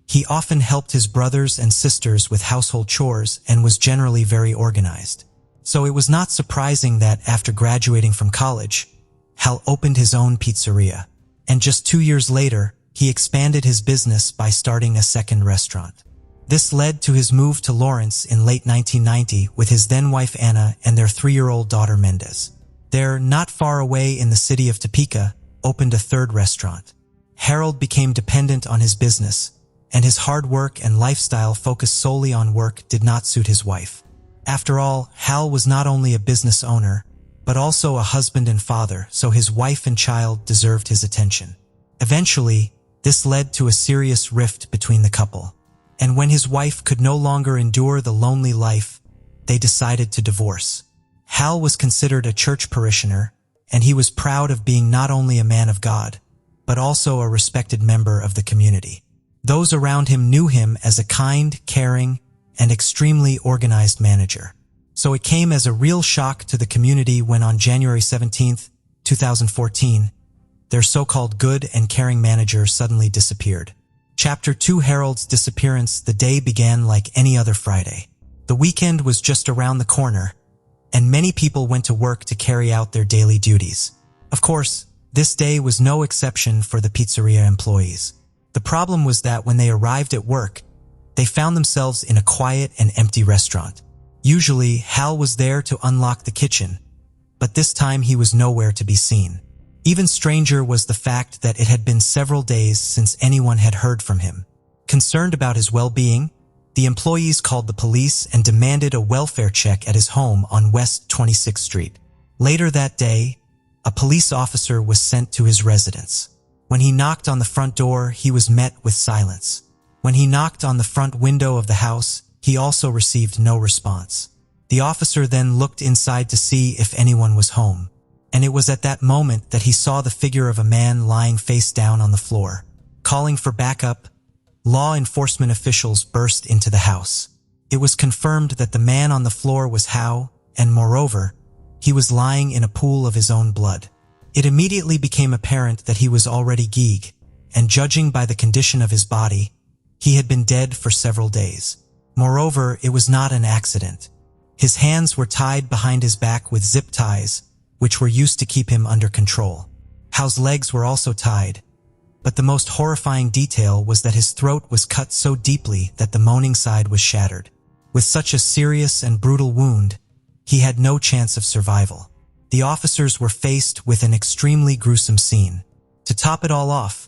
He often helped his brothers and sisters with household chores and was generally very organized. So it was not surprising that after graduating from college, Hal opened his own pizzeria. And just 2 years later, he expanded his business by starting a second restaurant. This led to his move to Lawrence in late 1990 with his then-wife Anna and their 3-year-old daughter Mendez. There, not far away in the city of Topeka, opened a third restaurant. Harold became dependent on his business, and his hard work and lifestyle focused solely on work did not suit his wife. After all, Hal was not only a business owner, but also a husband and father, so his wife and child deserved his attention. Eventually, this led to a serious rift between the couple, and when his wife could no longer endure the lonely life, they decided to divorce. Hal was considered a church parishioner, and he was proud of being not only a man of God, but also a respected member of the community. Those around him knew him as a kind, caring, and extremely organized manager. So it came as a real shock to the community when on January 17, 2014, their so-called good and caring manager suddenly disappeared. Chapter 2: Harold's disappearance. The day began like any other Friday. The weekend was just around the corner, and many people went to work to carry out their daily duties. Of course, this day was no exception for the pizzeria employees. The problem was that when they arrived at work, they found themselves in a quiet and empty restaurant. Usually, Hal was there to unlock the kitchen, but this time he was nowhere to be seen. Even stranger was the fact that it had been several days since anyone had heard from him. Concerned about his well-being, the employees called the police and demanded a welfare check at his home on West 26th Street. Later that day, a police officer was sent to his residence. When he knocked on the front door, he was met with silence. When he knocked on the front window of the house, he also received no response. The officer then looked inside to see if anyone was home, and it was at that moment that he saw the figure of a man lying face down on the floor. Calling for backup, law enforcement officials burst into the house. It was confirmed that the man on the floor was Hal, and moreover, he was lying in a pool of his own blood. It immediately became apparent that he was already geeg, and judging by the condition of his body, he had been dead for several days. Moreover, it was not an accident. His hands were tied behind his back with zip ties, which were used to keep him under control. Hal's legs were also tied, but the most horrifying detail was that his throat was cut so deeply that the moaning side was shattered. With such a serious and brutal wound, he had no chance of survival. The officers were faced with an extremely gruesome scene. To top it all off,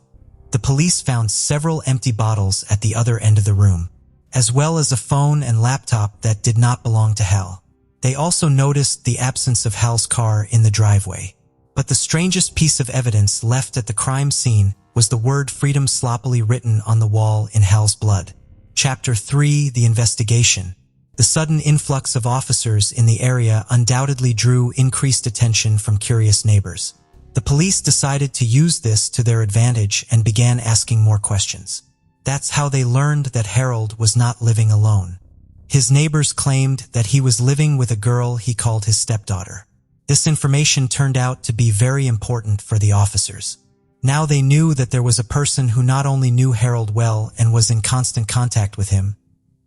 the police found several empty bottles at the other end of the room, as well as a phone and laptop that did not belong to Hal. They also noticed the absence of Hal's car in the driveway. But the strangest piece of evidence left at the crime scene was the word freedom sloppily written on the wall in Hal's blood. Chapter 3: The Investigation. The sudden influx of officers in the area undoubtedly drew increased attention from curious neighbors. The police decided to use this to their advantage and began asking more questions. That's how they learned that Harold was not living alone. His neighbors claimed that he was living with a girl he called his stepdaughter. This information turned out to be very important for the officers. Now they knew that there was a person who not only knew Harold well and was in constant contact with him,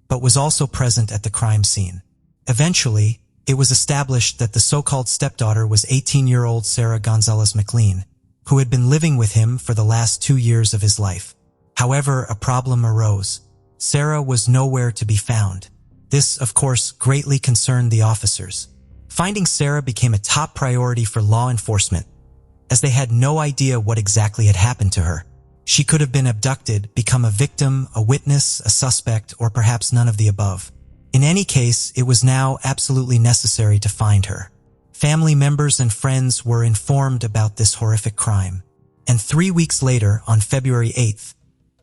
but was also present at the crime scene. Eventually, it was established that the so-called stepdaughter was 18-year-old Sarah Gonzalez McLean, who had been living with him for the last 2 years of his life. However, a problem arose. Sarah was nowhere to be found. This, of course, greatly concerned the officers. Finding Sarah became a top priority for law enforcement, as they had no idea what exactly had happened to her. She could have been abducted, become a victim, a witness, a suspect, or perhaps none of the above. In any case, it was now absolutely necessary to find her. Family members and friends were informed about this horrific crime. And 3 weeks later, on February 8th,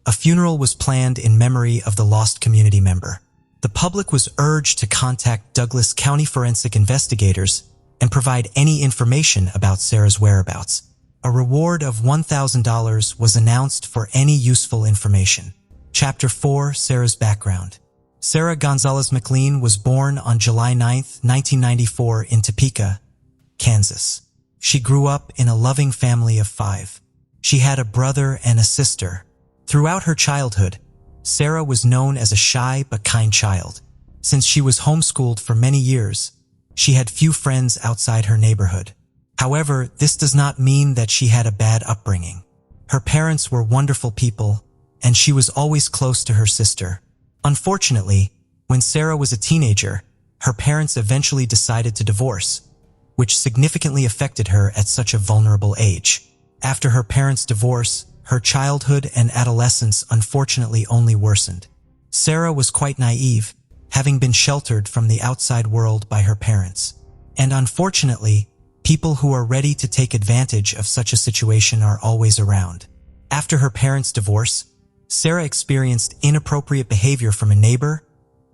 a funeral was planned in memory of the lost community member. The public was urged to contact Douglas County forensic investigators and provide any information about Sarah's whereabouts. A reward of $1,000 was announced for any useful information. Chapter 4: Sarah's background. Sarah Gonzalez McLean was born on July 9, 1994 in Topeka, Kansas. She grew up in a loving family of 5. She had a brother and a sister. Throughout her childhood, Sarah was known as a shy but kind child. Since she was homeschooled for many years, she had few friends outside her neighborhood. However, this does not mean that she had a bad upbringing. Her parents were wonderful people, and she was always close to her sister. Unfortunately, when Sarah was a teenager, her parents eventually decided to divorce, which significantly affected her at such a vulnerable age. After her parents' divorce, her childhood and adolescence unfortunately only worsened. Sarah was quite naive, having been sheltered from the outside world by her parents. And unfortunately, people who are ready to take advantage of such a situation are always around. After her parents' divorce, Sarah experienced inappropriate behavior from a neighbor,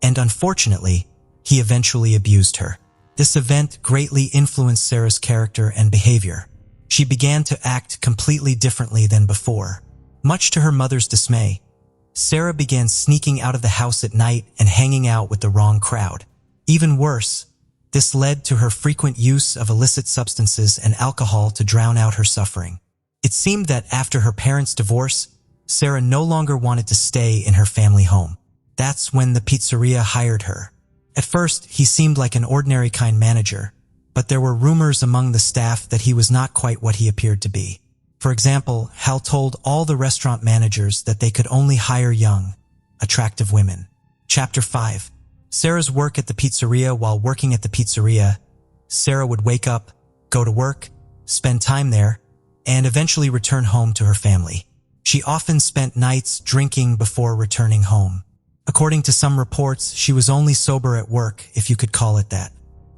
and unfortunately, he eventually abused her. This event greatly influenced Sarah's character and behavior. She began to act completely differently than before. Much to her mother's dismay, Sarah began sneaking out of the house at night and hanging out with the wrong crowd. Even worse, this led to her frequent use of illicit substances and alcohol to drown out her suffering. It seemed that after her parents' divorce, Sarah no longer wanted to stay in her family home. That's when the pizzeria hired her. At first, he seemed like an ordinary kind manager, but there were rumors among the staff that he was not quite what he appeared to be. For example, Hal told all the restaurant managers that they could only hire young, attractive women. Chapter 5. Sarah's work at the pizzeria. While working at the pizzeria, Sarah would wake up, go to work, spend time there, and eventually return home to her family. She often spent nights drinking before returning home. According to some reports, she was only sober at work, if you could call it that.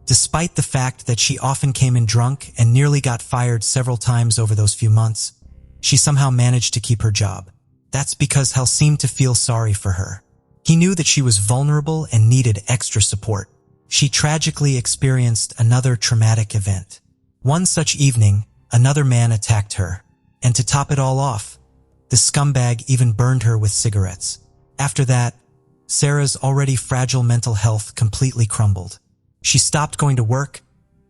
Despite the fact that she often came in drunk and nearly got fired several times over those few months, she somehow managed to keep her job. That's because Hal seemed to feel sorry for her. He knew that she was vulnerable and needed extra support. She tragically experienced another traumatic event. One such evening, another man attacked her, and to top it all off, the scumbag even burned her with cigarettes. After that, Sarah's already fragile mental health completely crumbled. She stopped going to work,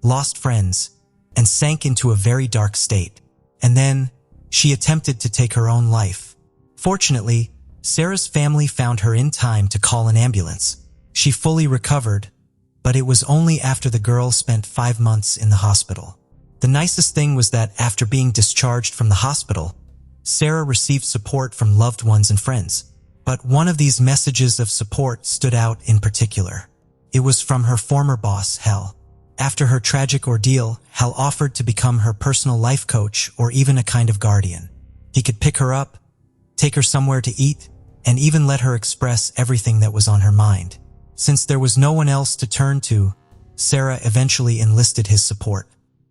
lost friends, and sank into a very dark state. And then, she attempted to take her own life. Fortunately, Sarah's family found her in time to call an ambulance. She fully recovered, but it was only after the girl spent 5 months in the hospital. The nicest thing was that after being discharged from the hospital, Sarah received support from loved ones and friends. But one of these messages of support stood out in particular. It was from her former boss, Hal. After her tragic ordeal, Hal offered to become her personal life coach or even a kind of guardian. He could pick her up, take her somewhere to eat, and even let her express everything that was on her mind. Since there was no one else to turn to, Sarah eventually enlisted his support.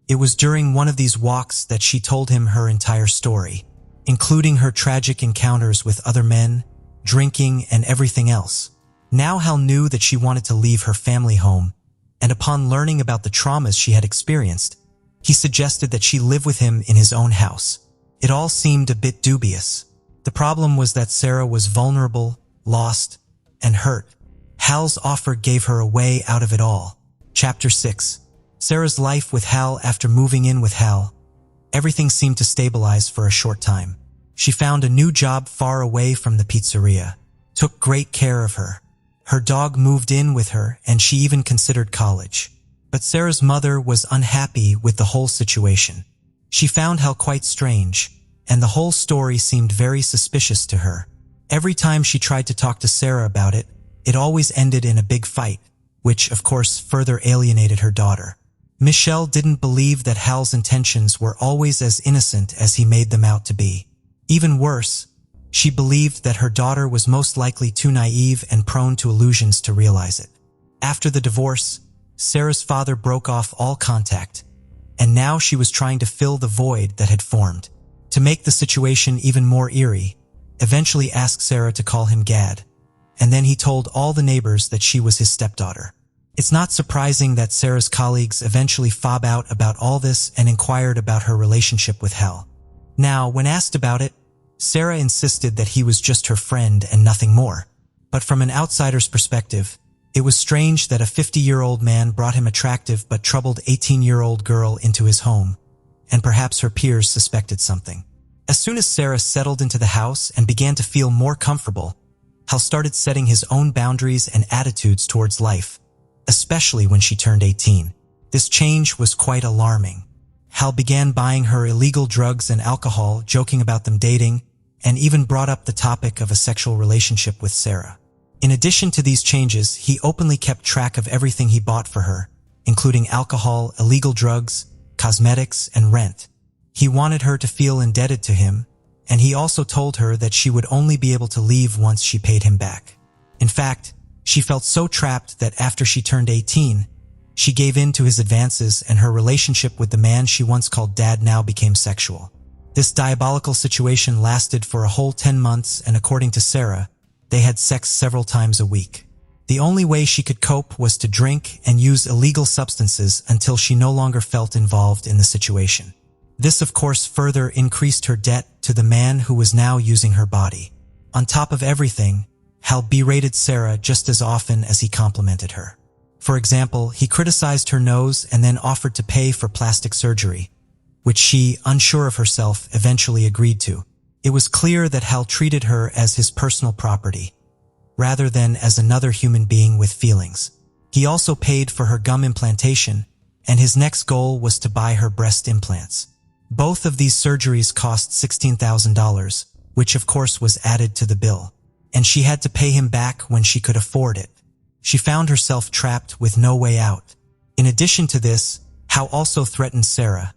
It was during one of these walks that she told him her entire story, including her tragic encounters with other men, drinking, and everything else. Now Hal knew that she wanted to leave her family home, and upon learning about the traumas she had experienced, he suggested that she live with him in his own house. It all seemed a bit dubious. The problem was that Sarah was vulnerable, lost, and hurt. Hal's offer gave her a way out of it all. Chapter 6. Sarah's life with Hal. After moving in with Hal, everything seemed to stabilize for a short time. She found a new job far away from the pizzeria, took great care of her. Her dog moved in with her, and she even considered college. But Sarah's mother was unhappy with the whole situation. She found Hal quite strange, and the whole story seemed very suspicious to her. Every time she tried to talk to Sarah about it, it always ended in a big fight, which, of course, further alienated her daughter. Michelle didn't believe that Hal's intentions were always as innocent as he made them out to be. Even worse, she believed that her daughter was most likely too naive and prone to illusions to realize it. After the divorce, Sarah's father broke off all contact, and now she was trying to fill the void that had formed. To make the situation even more eerie, eventually asked Sarah to call him Gad, and then he told all the neighbors that she was his stepdaughter. It's not surprising that Sarah's colleagues eventually fob out about all this and inquired about her relationship with Hal. Now, when asked about it, Sarah insisted that he was just her friend and nothing more. But from an outsider's perspective, it was strange that a 50-year-old man brought him attractive but troubled 18-year-old girl into his home, and perhaps her peers suspected something. As soon as Sarah settled into the house and began to feel more comfortable, Hal started setting his own boundaries and attitudes towards life, especially when she turned 18. This change was quite alarming. Hal began buying her illegal drugs and alcohol, joking about them dating, and even brought up the topic of a sexual relationship with Sarah. In addition to these changes, he openly kept track of everything he bought for her, including alcohol, illegal drugs, cosmetics, and rent. He wanted her to feel indebted to him, and he also told her that she would only be able to leave once she paid him back. In fact, she felt so trapped that after she turned 18, she gave in to his advances, and her relationship with the man she once called Dad now became sexual. This diabolical situation lasted for a whole 10 months, and according to Sarah, they had sex several times a week. The only way she could cope was to drink and use illegal substances until she no longer felt involved in the situation. This, of course, further increased her debt to the man who was now using her body. On top of everything, Hal berated Sarah just as often as he complimented her. For example, he criticized her nose and then offered to pay for plastic surgery, which she, unsure of herself, eventually agreed to. It was clear that Hal treated her as his personal property, rather than as another human being with feelings. He also paid for her gum implantation, and his next goal was to buy her breast implants. Both of these surgeries cost $16,000, which of course was added to the bill, and she had to pay him back when she could afford it. She found herself trapped with no way out. In addition to this, Hal also threatened Sarah,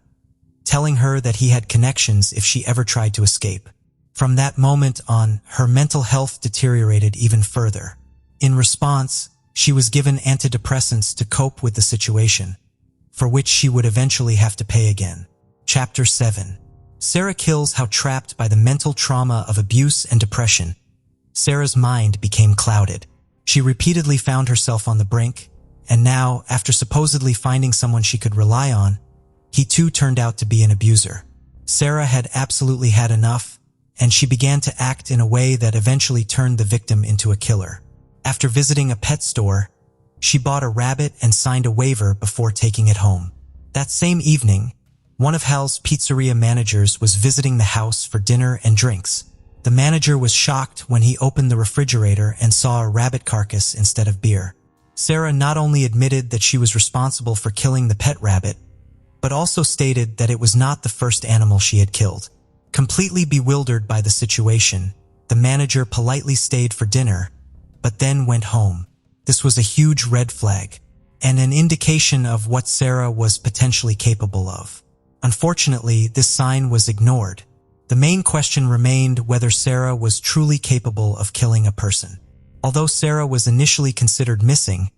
telling her that he had connections if she ever tried to escape. From that moment on, her mental health deteriorated even further. In response, she was given antidepressants to cope with the situation, for which she would eventually have to pay again. Chapter 7. Sarah kills how trapped by the mental trauma of abuse and depression, Sarah's mind became clouded. She repeatedly found herself on the brink, and now, after supposedly finding someone she could rely on, he too turned out to be an abuser. Sarah had absolutely had enough, and she began to act in a way that eventually turned the victim into a killer. After visiting a pet store, she bought a rabbit and signed a waiver before taking it home. That same evening, one of Hal's pizzeria managers was visiting the house for dinner and drinks. The manager was shocked when he opened the refrigerator and saw a rabbit carcass instead of beer. Sarah not only admitted that she was responsible for killing the pet rabbit, but also stated that it was not the first animal she had killed. Completely bewildered by the situation, the manager politely stayed for dinner, but then went home. This was a huge red flag, and an indication of what Sarah was potentially capable of. Unfortunately, this sign was ignored. The main question remained whether Sarah was truly capable of killing a person. Although Sarah was initially considered missing,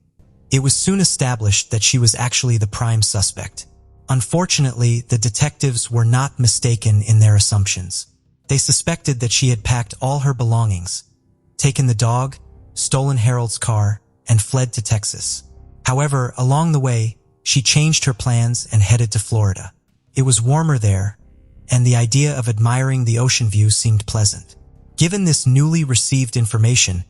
it was soon established that she was actually the prime suspect. Unfortunately, the detectives were not mistaken in their assumptions. They suspected that she had packed all her belongings, taken the dog, stolen Harold's car, and fled to Texas. However, along the way, she changed her plans and headed to Florida. It was warmer there, and the idea of admiring the ocean view seemed pleasant. Given this newly received information,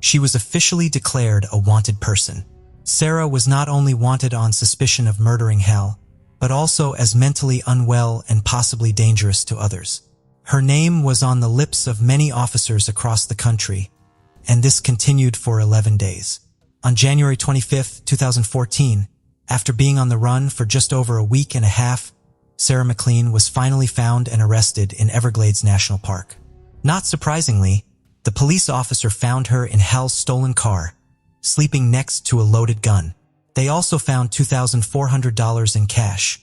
she was officially declared a wanted person. Sarah was not only wanted on suspicion of murdering Hal, but also as mentally unwell and possibly dangerous to others. Her name was on the lips of many officers across the country, and this continued for 11 days. On January 25, 2014, after being on the run for just over a week and a half, Sarah McLean was finally found and arrested in Everglades National Park. Not surprisingly, the police officer found her in Hal's stolen car, sleeping next to a loaded gun. They also found $2,400 in cash,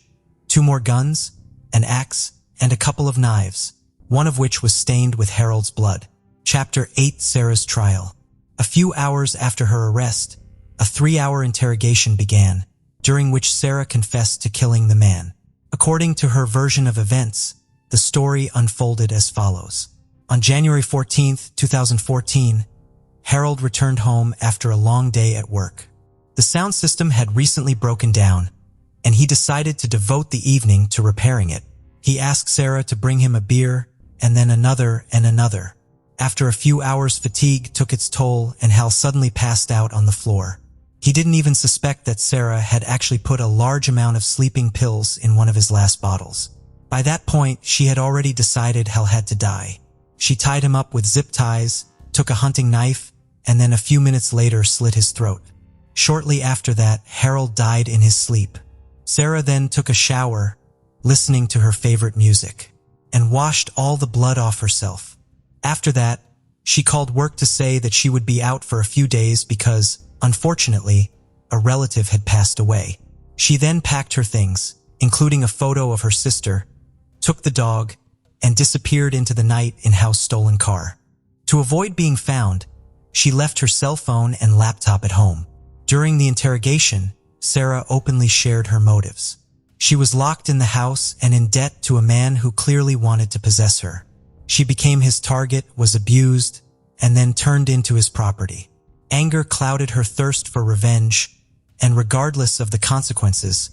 2 more guns, an axe, and a couple of knives, one of which was stained with Harold's blood. Chapter 8: Sarah's Trial. A few hours after her arrest, a 3-hour interrogation began, during which Sarah confessed to killing the man. According to her version of events, the story unfolded as follows. On January 14, 2014, Harold returned home after a long day at work. The sound system had recently broken down, and he decided to devote the evening to repairing it. He asked Sarah to bring him a beer, and then another and another. After a few hours, fatigue took its toll, and Hal suddenly passed out on the floor. He didn't even suspect that Sarah had actually put a large amount of sleeping pills in one of his last bottles. By that point, she had already decided Hal had to die. She tied him up with zip ties, took a hunting knife, and then a few minutes later slit his throat. Shortly after that, Harold died in his sleep. Sarah then took a shower, listening to her favorite music, and washed all the blood off herself. After that, she called work to say that she would be out for a few days because, unfortunately, a relative had passed away. She then packed her things, including a photo of her sister, took the dog, and disappeared into the night in Hal's stolen car. To avoid being found, she left her cell phone and laptop at home. During the interrogation, Sarah openly shared her motives. She was locked in the house and in debt to a man who clearly wanted to possess her. She became his target, was abused, and then turned into his property. Anger clouded her thirst for revenge, and regardless of the consequences,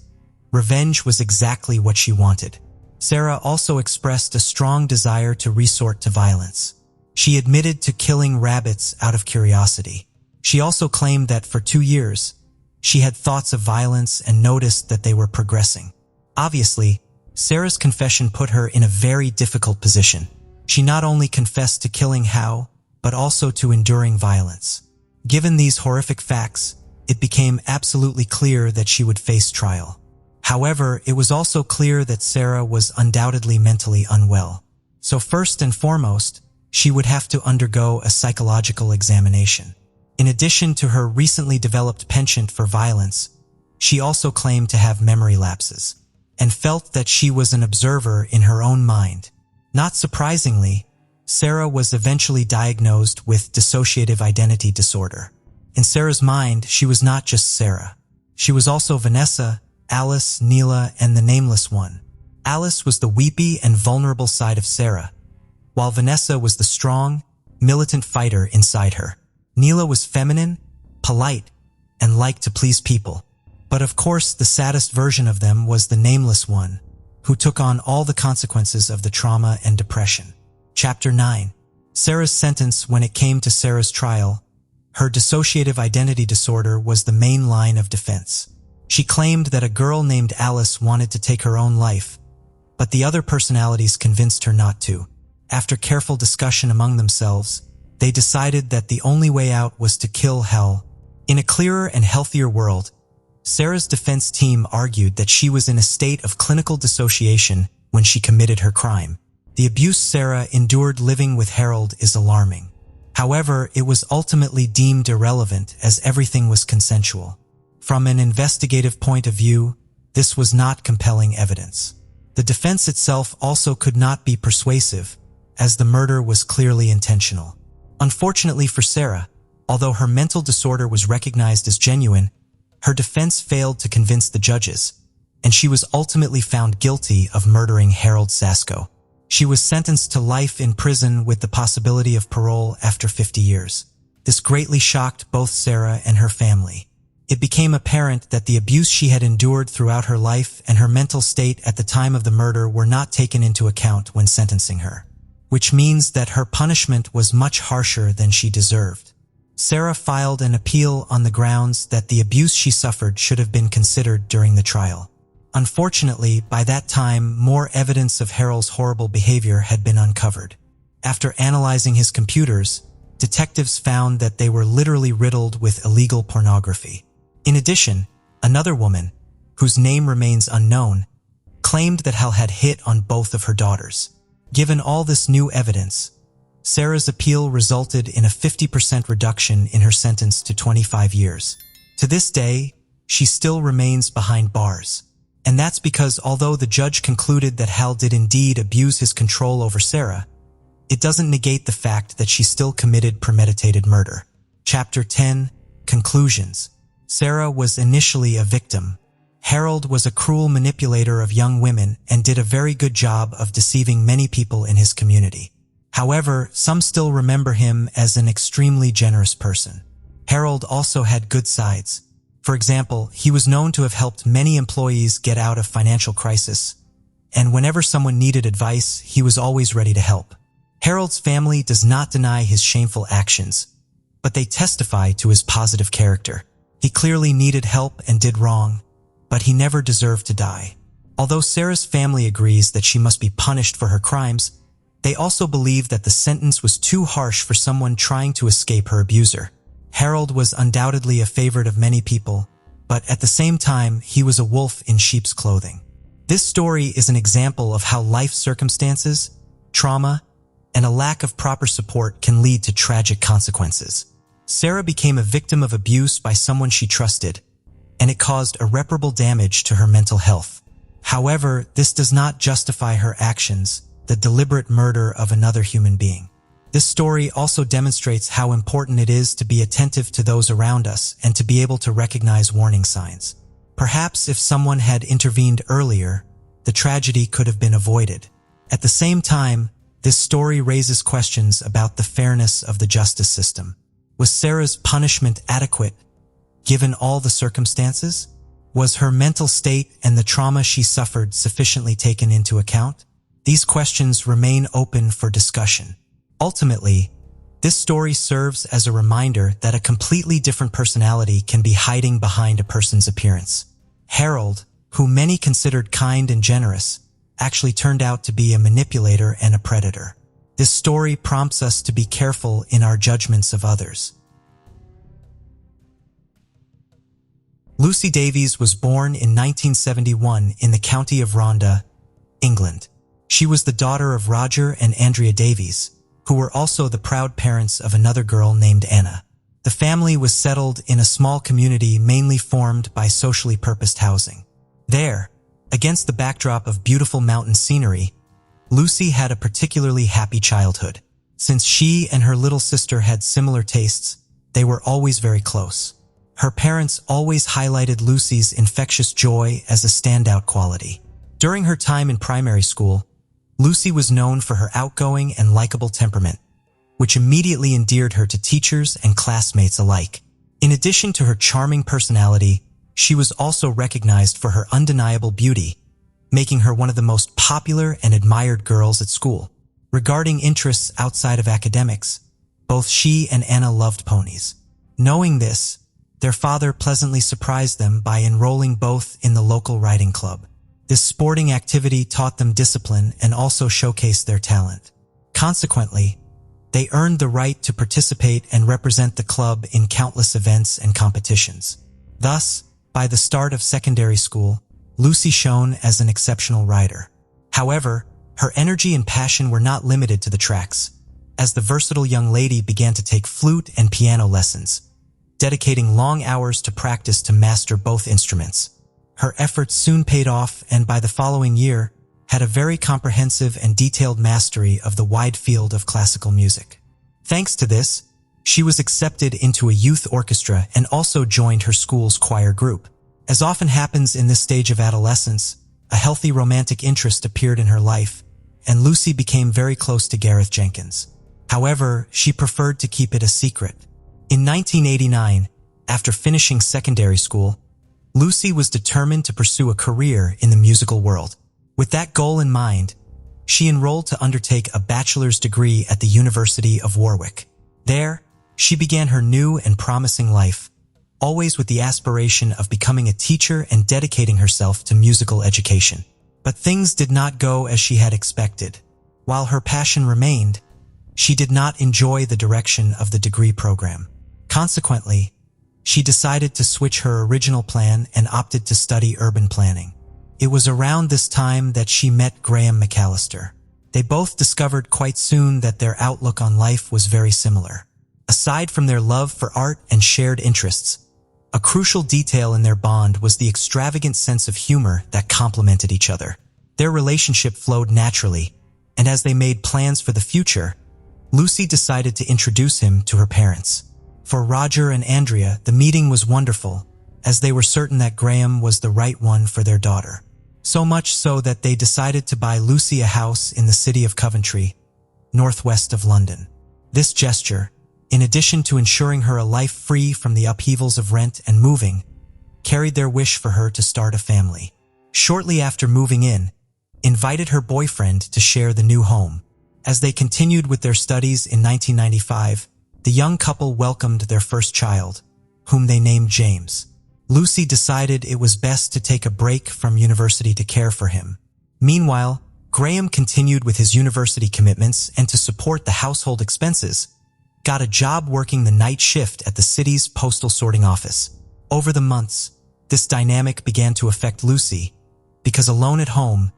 revenge was exactly what she wanted. Sarah also expressed a strong desire to resort to violence. She admitted to killing rabbits out of curiosity. She also claimed that for 2 years, she had thoughts of violence and noticed that they were progressing. Obviously, Sarah's confession put her in a very difficult position. She not only confessed to killing Hal, but also to enduring violence. Given these horrific facts, it became absolutely clear that she would face trial. However, it was also clear that Sarah was undoubtedly mentally unwell. So first and foremost, she would have to undergo a psychological examination. In addition to her recently developed penchant for violence, she also claimed to have memory lapses, and felt that she was an observer in her own mind. Not surprisingly, Sarah was eventually diagnosed with dissociative identity disorder. In Sarah's mind, she was not just Sarah. She was also Vanessa, Alice, Neela, and the Nameless One. Alice was the weepy and vulnerable side of Sarah, while Vanessa was the strong, militant fighter inside her. Neela was feminine, polite, and liked to please people. But of course, the saddest version of them was the Nameless One, who took on all the consequences of the trauma and depression. Chapter 9. Sarah's sentence. When it came to Sarah's trial, her dissociative identity disorder was the main line of defense. She claimed that a girl named Alice wanted to take her own life, but the other personalities convinced her not to. After careful discussion among themselves, they decided that the only way out was to kill Hal. In a clearer and healthier world, Sarah's defense team argued that she was in a state of clinical dissociation when she committed her crime. The abuse Sarah endured living with Harold is alarming. However, it was ultimately deemed irrelevant as everything was consensual. From an investigative point of view, this was not compelling evidence. The defense itself also could not be persuasive, as the murder was clearly intentional. Unfortunately for Sarah, although her mental disorder was recognized as genuine, her defense failed to convince the judges, and she was ultimately found guilty of murdering Harold Sasko. She was sentenced to life in prison with the possibility of parole after 50 years. This greatly shocked both Sarah and her family. It became apparent that the abuse she had endured throughout her life and her mental state at the time of the murder were not taken into account when sentencing her, which means that her punishment was much harsher than she deserved. Sarah filed an appeal on the grounds that the abuse she suffered should have been considered during the trial. Unfortunately, by that time, more evidence of Harold's horrible behavior had been uncovered. After analyzing his computers, detectives found that they were literally riddled with illegal pornography. In addition, another woman, whose name remains unknown, claimed that Hal had hit on both of her daughters. Given all this new evidence, Sarah's appeal resulted in a 50% reduction in her sentence to 25 years. To this day, she still remains behind bars. And that's because although the judge concluded that Hal did indeed abuse his control over Sarah, it doesn't negate the fact that she still committed premeditated murder. Chapter 10. Conclusions. Sarah was initially a victim. Harold was a cruel manipulator of young women and did a very good job of deceiving many people in his community. However, some still remember him as an extremely generous person. Harold also had good sides. For example, he was known to have helped many employees get out of financial crisis, and whenever someone needed advice, he was always ready to help. Harold's family does not deny his shameful actions, but they testify to his positive character. He clearly needed help and did wrong, but he never deserved to die. Although Sarah's family agrees that she must be punished for her crimes, they also believe that the sentence was too harsh for someone trying to escape her abuser. Harold was undoubtedly a favorite of many people, but at the same time, he was a wolf in sheep's clothing. This story is an example of how life circumstances, trauma, and a lack of proper support can lead to tragic consequences. Sarah became a victim of abuse by someone she trusted, and it caused irreparable damage to her mental health. However, this does not justify her actions, the deliberate murder of another human being. This story also demonstrates how important it is to be attentive to those around us and to be able to recognize warning signs. Perhaps if someone had intervened earlier, the tragedy could have been avoided. At the same time, this story raises questions about the fairness of the justice system. Was Sarah's punishment adequate, given all the circumstances? Was her mental state and the trauma she suffered sufficiently taken into account? These questions remain open for discussion. Ultimately, this story serves as a reminder that a completely different personality can be hiding behind a person's appearance. Harold, who many considered kind and generous, actually turned out to be a manipulator and a predator. This story prompts us to be careful in our judgments of others. Lucy Davies was born in 1971 in the county of Rhondda, England. She was the daughter of Roger and Andrea Davies, who were also the proud parents of another girl named Anna. The family was settled in a small community mainly formed by socially purposed housing. There, against the backdrop of beautiful mountain scenery, Lucy had a particularly happy childhood. Since she and her little sister had similar tastes, they were always very close. Her parents always highlighted Lucy's infectious joy as a standout quality. During her time in primary school, Lucy was known for her outgoing and likable temperament, which immediately endeared her to teachers and classmates alike. In addition to her charming personality, she was also recognized for her undeniable beauty, making her one of the most popular and admired girls at school. Regarding interests outside of academics, both she and Anna loved ponies. Knowing this, their father pleasantly surprised them by enrolling both in the local riding club. This sporting activity taught them discipline and also showcased their talent. Consequently, they earned the right to participate and represent the club in countless events and competitions. Thus, by the start of secondary school, Lucy shone as an exceptional rider. However, her energy and passion were not limited to the tracks, as the versatile young lady began to take flute and piano lessons, dedicating long hours to practice to master both instruments. Her efforts soon paid off, and by the following year, had a very comprehensive and detailed mastery of the wide field of classical music. Thanks to this, she was accepted into a youth orchestra and also joined her school's choir group. As often happens in this stage of adolescence, a healthy romantic interest appeared in her life, and Lucy became very close to Gareth Jenkins. However, she preferred to keep it a secret. In 1989, after finishing secondary school, Lucy was determined to pursue a career in the musical world. With that goal in mind, she enrolled to undertake a bachelor's degree at the University of Warwick. There, she began her new and promising life, always with the aspiration of becoming a teacher and dedicating herself to musical education. But things did not go as she had expected. While her passion remained, she did not enjoy the direction of the degree program. Consequently, she decided to switch her original plan and opted to study urban planning. It was around this time that she met Graham McAllister. They both discovered quite soon that their outlook on life was very similar. Aside from their love for art and shared interests, a crucial detail in their bond was the extravagant sense of humor that complemented each other. Their relationship flowed naturally, and as they made plans for the future, Lucy decided to introduce him to her parents. For Roger and Andrea, the meeting was wonderful, as they were certain that Graham was the right one for their daughter. So much so that they decided to buy Lucy a house in the city of Coventry, northwest of London. This gesture, in addition to ensuring her a life free from the upheavals of rent and moving, carried their wish for her to start a family. Shortly after moving in, invited her boyfriend to share the new home. As they continued with their studies in 1995, the young couple welcomed their first child, whom they named James. Lucy decided it was best to take a break from university to care for him. Meanwhile, Graham continued with his university commitments and to support the household expenses, got a job working the night shift at the city's postal sorting office. Over the months, this dynamic began to affect Lucy, because alone at home,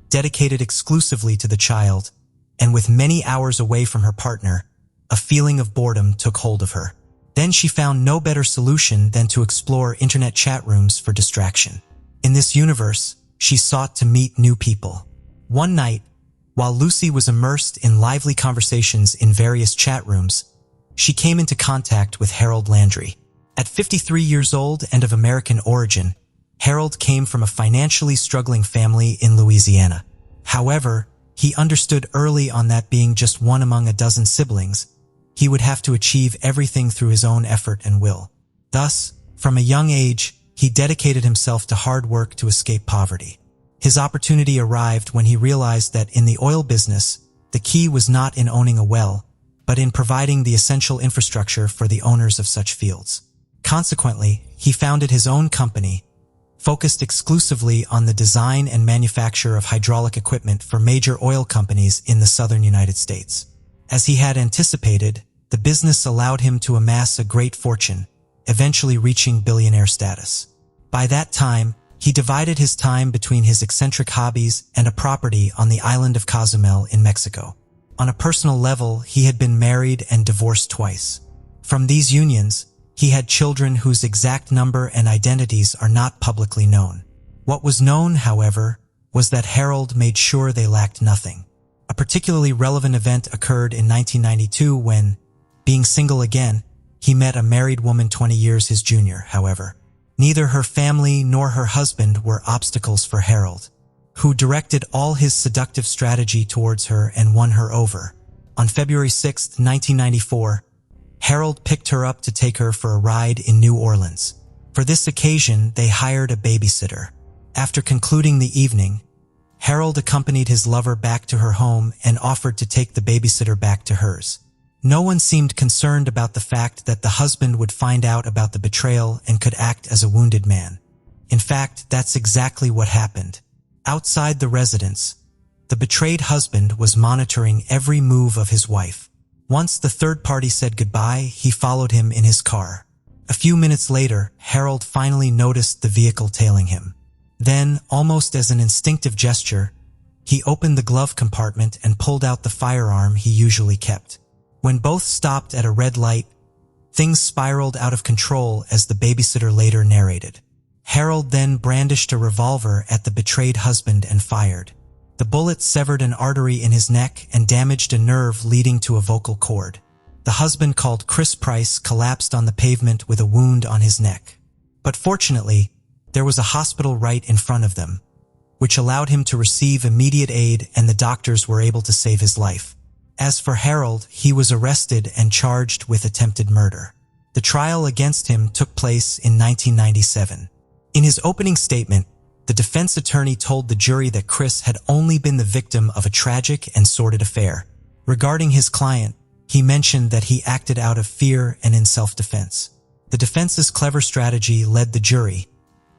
dedicated exclusively to the child, and with many hours away from her partner, a feeling of boredom took hold of her. Then she found no better solution than to explore internet chat rooms for distraction. In this universe, she sought to meet new people. One night, while Lucy was immersed in lively conversations in various chat rooms, she came into contact with Harold Landry. At 53 years old and of American origin, Harold came from a financially struggling family in Louisiana. However, he understood early on that being just one among a dozen siblings, he would have to achieve everything through his own effort and will. Thus, from a young age, he dedicated himself to hard work to escape poverty. His opportunity arrived when he realized that in the oil business, the key was not in owning a well, but in providing the essential infrastructure for the owners of such fields. Consequently, he founded his own company, focused exclusively on the design and manufacture of hydraulic equipment for major oil companies in the southern United States. As he had anticipated, the business allowed him to amass a great fortune, eventually reaching billionaire status. By that time, he divided his time between his eccentric hobbies and a property on the island of Cozumel in Mexico. On a personal level, he had been married and divorced twice. From these unions, he had children whose exact number and identities are not publicly known. What was known, however, was that Harold made sure they lacked nothing. A particularly relevant event occurred in 1992 when, being single again, he met a married woman 20 years his junior, however. Neither her family nor her husband were obstacles for Harold, who directed all his seductive strategy towards her and won her over. On February 6, 1994, Harold picked her up to take her for a ride in New Orleans. For this occasion, they hired a babysitter. After concluding the evening, Harold accompanied his lover back to her home and offered to take the babysitter back to hers. No one seemed concerned about the fact that the husband would find out about the betrayal and could act as a wounded man. In fact, that's exactly what happened. Outside the residence, the betrayed husband was monitoring every move of his wife. Once the third party said goodbye, he followed him in his car. A few minutes later, Harold finally noticed the vehicle tailing him. Then, almost as an instinctive gesture, he opened the glove compartment and pulled out the firearm he usually kept. When both stopped at a red light, things spiraled out of control, as the babysitter later narrated. Harold then brandished a revolver at the betrayed husband and fired. The bullet severed an artery in his neck and damaged a nerve leading to a vocal cord. The husband, called Chris Price, collapsed on the pavement with a wound on his neck. But fortunately, there was a hospital right in front of them, which allowed him to receive immediate aid, and the doctors were able to save his life. As for Harold, he was arrested and charged with attempted murder. The trial against him took place in 1997. In his opening statement, the defense attorney told the jury that Chris had only been the victim of a tragic and sordid affair. Regarding his client, he mentioned that he acted out of fear and in self-defense. The defense's clever strategy led the jury,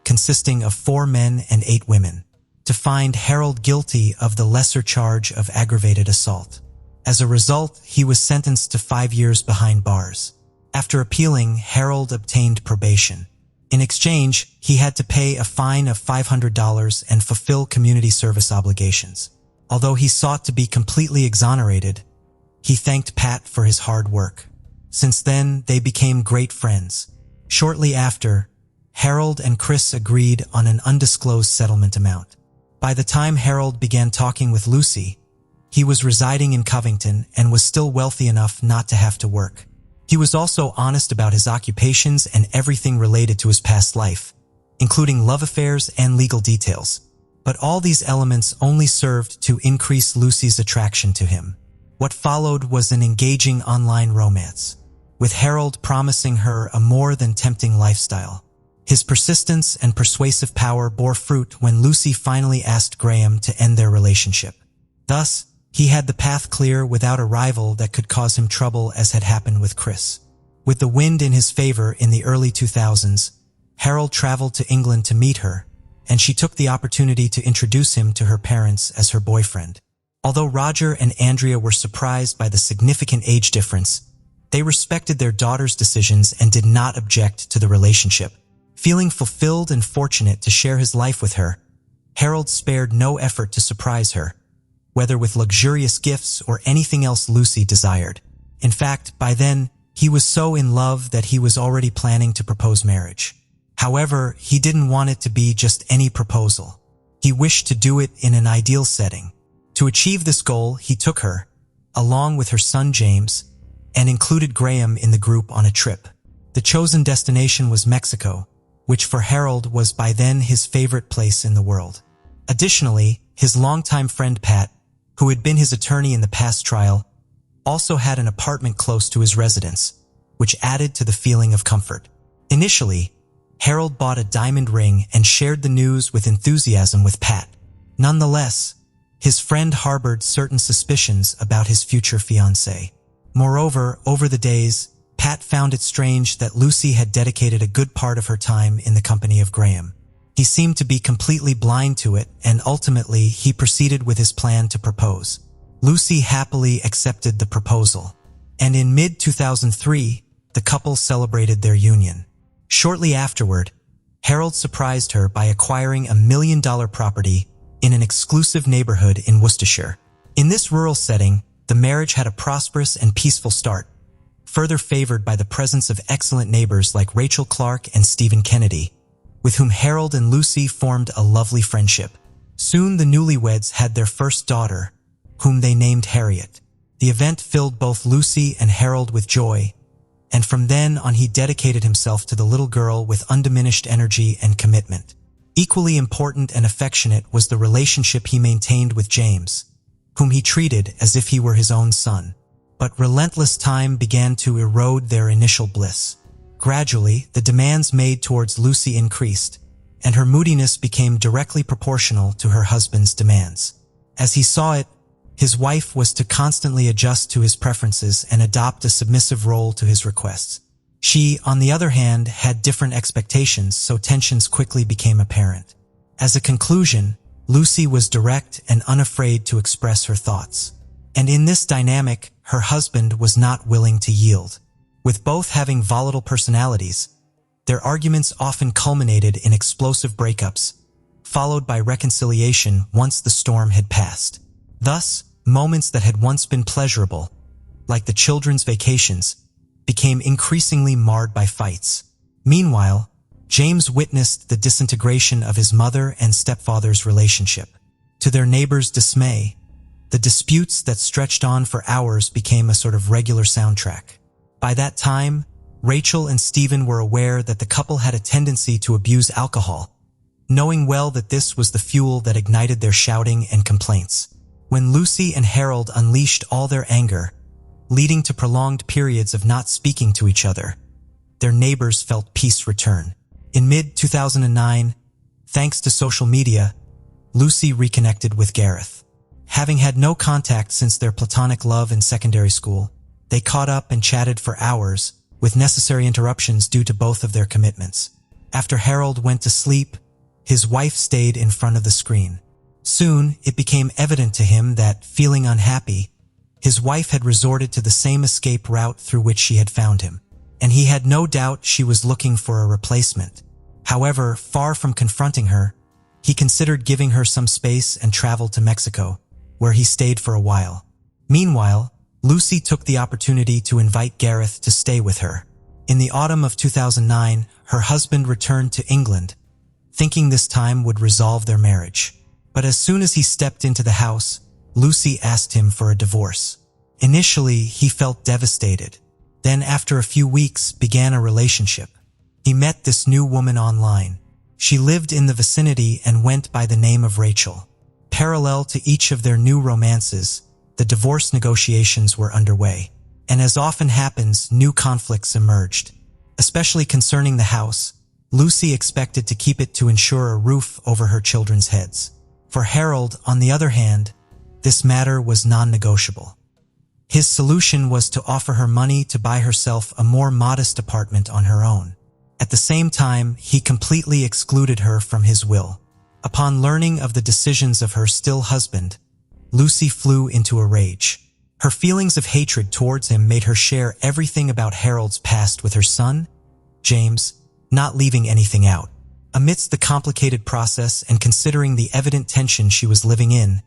consisting of 4 men and 8 women, to find Harold guilty of the lesser charge of aggravated assault. As a result, he was sentenced to 5 years behind bars. After appealing, Harold obtained probation. In exchange, he had to pay a fine of $500 and fulfill community service obligations. Although he sought to be completely exonerated, he thanked Pat for his hard work. Since then, they became great friends. Shortly after, Harold and Chris agreed on an undisclosed settlement amount. By the time Harold began talking with Lucy, he was residing in Covington and was still wealthy enough not to have to work. He was also honest about his occupations and everything related to his past life, including love affairs and legal details. But all these elements only served to increase Lucy's attraction to him. What followed was an engaging online romance, with Harold promising her a more than tempting lifestyle. His persistence and persuasive power bore fruit when Lucy finally asked Graham to end their relationship. Thus, he had the path clear without a rival that could cause him trouble, as had happened with Chris. With the wind in his favor in the early 2000s, Harold traveled to England to meet her, and she took the opportunity to introduce him to her parents as her boyfriend. Although Roger and Andrea were surprised by the significant age difference, they respected their daughter's decisions and did not object to the relationship. Feeling fulfilled and fortunate to share his life with her, Harold spared no effort to surprise her, whether with luxurious gifts or anything else Lucy desired. In fact, by then, he was so in love that he was already planning to propose marriage. However, he didn't want it to be just any proposal. He wished to do it in an ideal setting. To achieve this goal, he took her, along with her son James, and included Graham in the group on a trip. The chosen destination was Mexico, which for Harold was by then his favorite place in the world. Additionally, his longtime friend Pat, who had been his attorney in the past trial, also had an apartment close to his residence, which added to the feeling of comfort. Initially, Harold bought a diamond ring and shared the news with enthusiasm with Pat. Nonetheless, his friend harbored certain suspicions about his future fiancée. Moreover, over the days, Pat found it strange that Lucy had dedicated a good part of her time in the company of Graham. He seemed to be completely blind to it, and ultimately he proceeded with his plan to propose. Lucy happily accepted the proposal, and in mid-2003, the couple celebrated their union. Shortly afterward, Harold surprised her by acquiring a $1 million property in an exclusive neighborhood in Worcestershire. In this rural setting, the marriage had a prosperous and peaceful start, further favored by the presence of excellent neighbors like Rachel Clark and Stephen Kennedy, with whom Harold and Lucy formed a lovely friendship. Soon the newlyweds had their first daughter, whom they named Harriet. The event filled both Lucy and Harold with joy, and from then on he dedicated himself to the little girl with undiminished energy and commitment. Equally important and affectionate was the relationship he maintained with James, whom he treated as if he were his own son. But relentless time began to erode their initial bliss. Gradually, the demands made towards Lucy increased, and her moodiness became directly proportional to her husband's demands. As he saw it, his wife was to constantly adjust to his preferences and adopt a submissive role to his requests. She, on the other hand, had different expectations, so tensions quickly became apparent. As a conclusion, Lucy was direct and unafraid to express her thoughts. And in this dynamic, her husband was not willing to yield. With both having volatile personalities, their arguments often culminated in explosive breakups, followed by reconciliation once the storm had passed. Thus, moments that had once been pleasurable, like the children's vacations, became increasingly marred by fights. Meanwhile, James witnessed the disintegration of his mother and stepfather's relationship. To their neighbors' dismay, the disputes that stretched on for hours became a sort of regular soundtrack. By that time, Rachel and Stephen were aware that the couple had a tendency to abuse alcohol, knowing well that this was the fuel that ignited their shouting and complaints. When Lucy and Harold unleashed all their anger, leading to prolonged periods of not speaking to each other, their neighbors felt peace return. In mid-2009, thanks to social media, Lucy reconnected with Gareth. Having had no contact since their platonic love in secondary school, they caught up and chatted for hours, with necessary interruptions due to both of their commitments. After Harold went to sleep, his wife stayed in front of the screen. Soon, it became evident to him that, feeling unhappy, his wife had resorted to the same escape route through which she had found him, and he had no doubt she was looking for a replacement. However, far from confronting her, he considered giving her some space and traveled to Mexico, where he stayed for a while. Meanwhile, Lucy took the opportunity to invite Gareth to stay with her. In the autumn of 2009, her husband returned to England, thinking this time would resolve their marriage. But as soon as he stepped into the house, Lucy asked him for a divorce. Initially, he felt devastated. Then, after a few weeks, began a relationship. He met this new woman online. She lived in the vicinity and went by the name of Rachel. Parallel to each of their new romances, the divorce negotiations were underway. And as often happens, new conflicts emerged. Especially concerning the house, Lucy expected to keep it to ensure a roof over her children's heads. For Harold, on the other hand, this matter was non-negotiable. His solution was to offer her money to buy herself a more modest apartment on her own. At the same time, he completely excluded her from his will. Upon learning of the decisions of her still husband, Lucy flew into a rage. Her feelings of hatred towards him made her share everything about Harold's past with her son, James, not leaving anything out. Amidst the complicated process and considering the evident tension she was living in,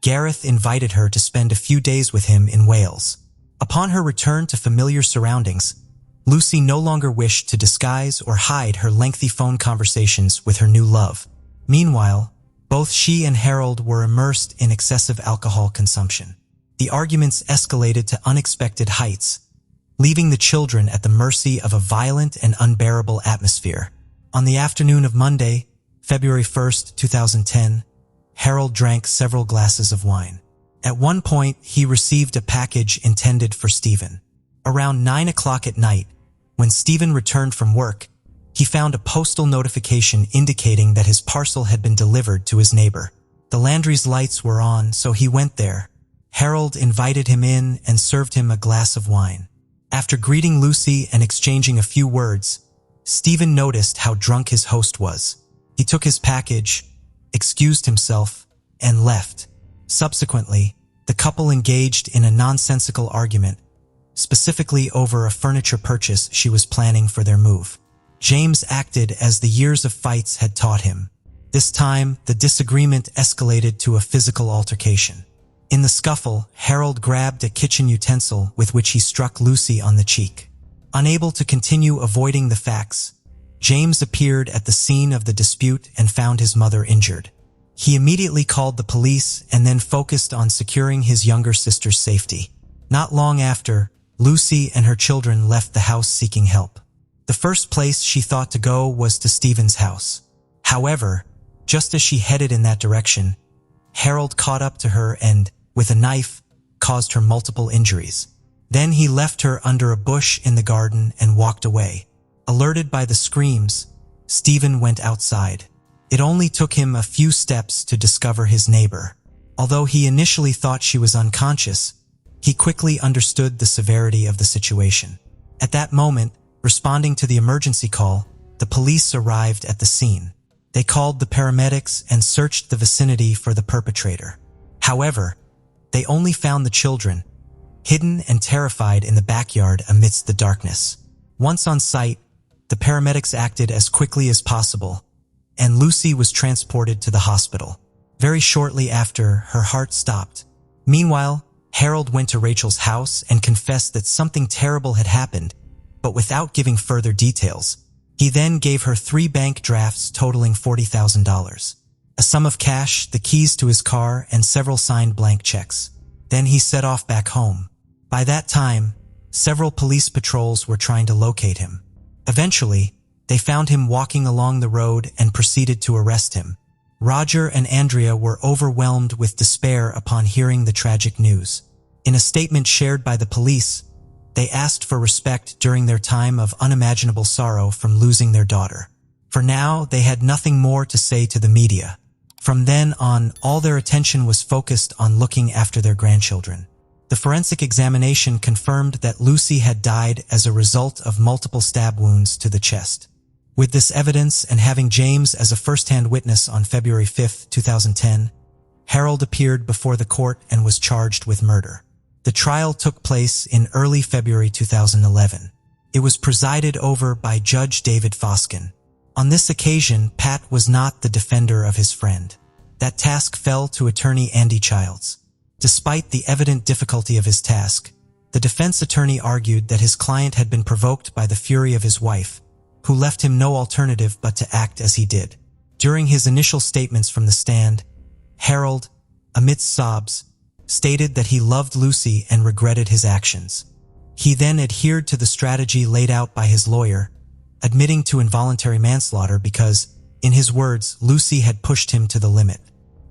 Gareth invited her to spend a few days with him in Wales. Upon her return to familiar surroundings, Lucy no longer wished to disguise or hide her lengthy phone conversations with her new love. Meanwhile, both she and Harold were immersed in excessive alcohol consumption. The arguments escalated to unexpected heights, leaving the children at the mercy of a violent and unbearable atmosphere. On the afternoon of Monday, February 1st, 2010, Harold drank several glasses of wine. At one point, he received a package intended for Stephen. Around 9 o'clock at night, when Stephen returned from work, he found a postal notification indicating that his parcel had been delivered to his neighbor. The laundry's lights were on, so he went there. Harold invited him in and served him a glass of wine. After greeting Lucy and exchanging a few words, Stephen noticed how drunk his host was. He took his package, excused himself, and left. Subsequently, the couple engaged in a nonsensical argument, specifically over a furniture purchase she was planning for their move. James acted as the years of fights had taught him. This time, the disagreement escalated to a physical altercation. In the scuffle, Harold grabbed a kitchen utensil with which he struck Lucy on the cheek. Unable to continue avoiding the facts, James appeared at the scene of the dispute and found his mother injured. He immediately called the police and then focused on securing his younger sister's safety. Not long after, Lucy and her children left the house seeking help. The first place she thought to go was to Stephen's house. However, just as she headed in that direction, Harold caught up to her and, with a knife, caused her multiple injuries. Then he left her under a bush in the garden and walked away. Alerted by the screams, Stephen went outside. It only took him a few steps to discover his neighbor. Although he initially thought she was unconscious, he quickly understood the severity of the situation. At that moment, responding to the emergency call, the police arrived at the scene. They called the paramedics and searched the vicinity for the perpetrator. However, they only found the children, hidden and terrified in the backyard amidst the darkness. Once on site, the paramedics acted as quickly as possible, and Lucy was transported to the hospital. Very shortly after, her heart stopped. Meanwhile, Harold went to Rachel's house and confessed that something terrible had happened, but without giving further details. He then gave her 3 bank drafts totaling $40,000, a sum of cash, the keys to his car, and several signed blank checks. Then he set off back home. By that time, several police patrols were trying to locate him. Eventually, they found him walking along the road and proceeded to arrest him. Roger and Andrea were overwhelmed with despair upon hearing the tragic news. In a statement shared by the police, they asked for respect during their time of unimaginable sorrow from losing their daughter. For now, they had nothing more to say to the media. From then on, all their attention was focused on looking after their grandchildren. The forensic examination confirmed that Lucy had died as a result of multiple stab wounds to the chest. With this evidence and having James as a first-hand witness on February 5, 2010, Harold appeared before the court and was charged with murder. The trial took place in early February 2011. It was presided over by Judge David Foskin. On this occasion, Pat was not the defender of his friend. That task fell to attorney Andy Childs. Despite the evident difficulty of his task, the defense attorney argued that his client had been provoked by the fury of his wife, who left him no alternative but to act as he did. During his initial statements from the stand, Harold, amidst sobs, stated that he loved Lucy and regretted his actions. He then adhered to the strategy laid out by his lawyer, admitting to involuntary manslaughter because, in his words, Lucy had pushed him to the limit.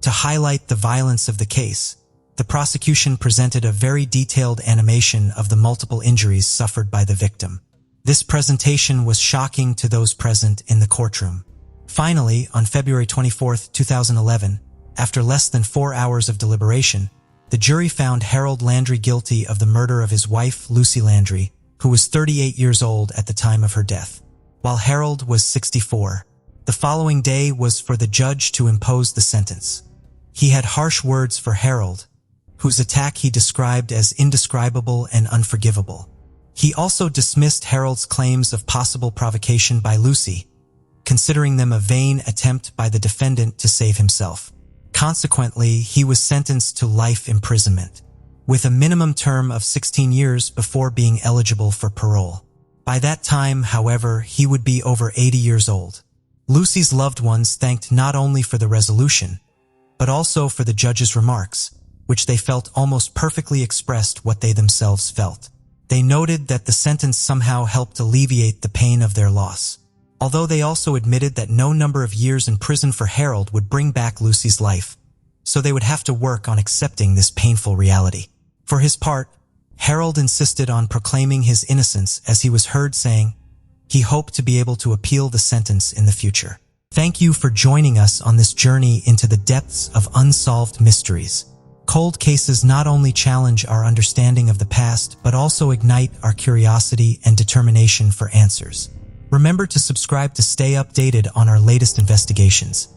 To highlight the violence of the case, the prosecution presented a very detailed animation of the multiple injuries suffered by the victim. This presentation was shocking to those present in the courtroom. Finally, on February 24, 2011, after less than 4 hours of deliberation, the jury found Harold Landry guilty of the murder of his wife, Lucy Landry, who was 38 years old at the time of her death, while Harold was 64. The following day was for the judge to impose the sentence. He had harsh words for Harold, whose attack he described as indescribable and unforgivable. He also dismissed Harold's claims of possible provocation by Lucy, considering them a vain attempt by the defendant to save himself. Consequently, he was sentenced to life imprisonment, with a minimum term of 16 years before being eligible for parole. By that time, however, he would be over 80 years old. Lucy's loved ones thanked not only for the resolution, but also for the judge's remarks, which they felt almost perfectly expressed what they themselves felt. They noted that the sentence somehow helped alleviate the pain of their loss, although they also admitted that no number of years in prison for Harold would bring back Lucy's life, so they would have to work on accepting this painful reality. For his part, Harold insisted on proclaiming his innocence as he was heard saying he hoped to be able to appeal the sentence in the future. Thank you for joining us on this journey into the depths of unsolved mysteries. Cold cases not only challenge our understanding of the past, but also ignite our curiosity and determination for answers. Remember to subscribe to stay updated on our latest investigations.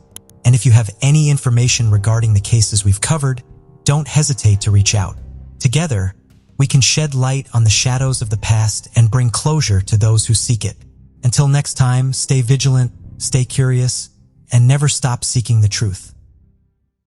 And if you have any information regarding the cases we've covered, don't hesitate to reach out. Together, we can shed light on the shadows of the past and bring closure to those who seek it. Until next time, stay vigilant, stay curious, and never stop seeking the truth.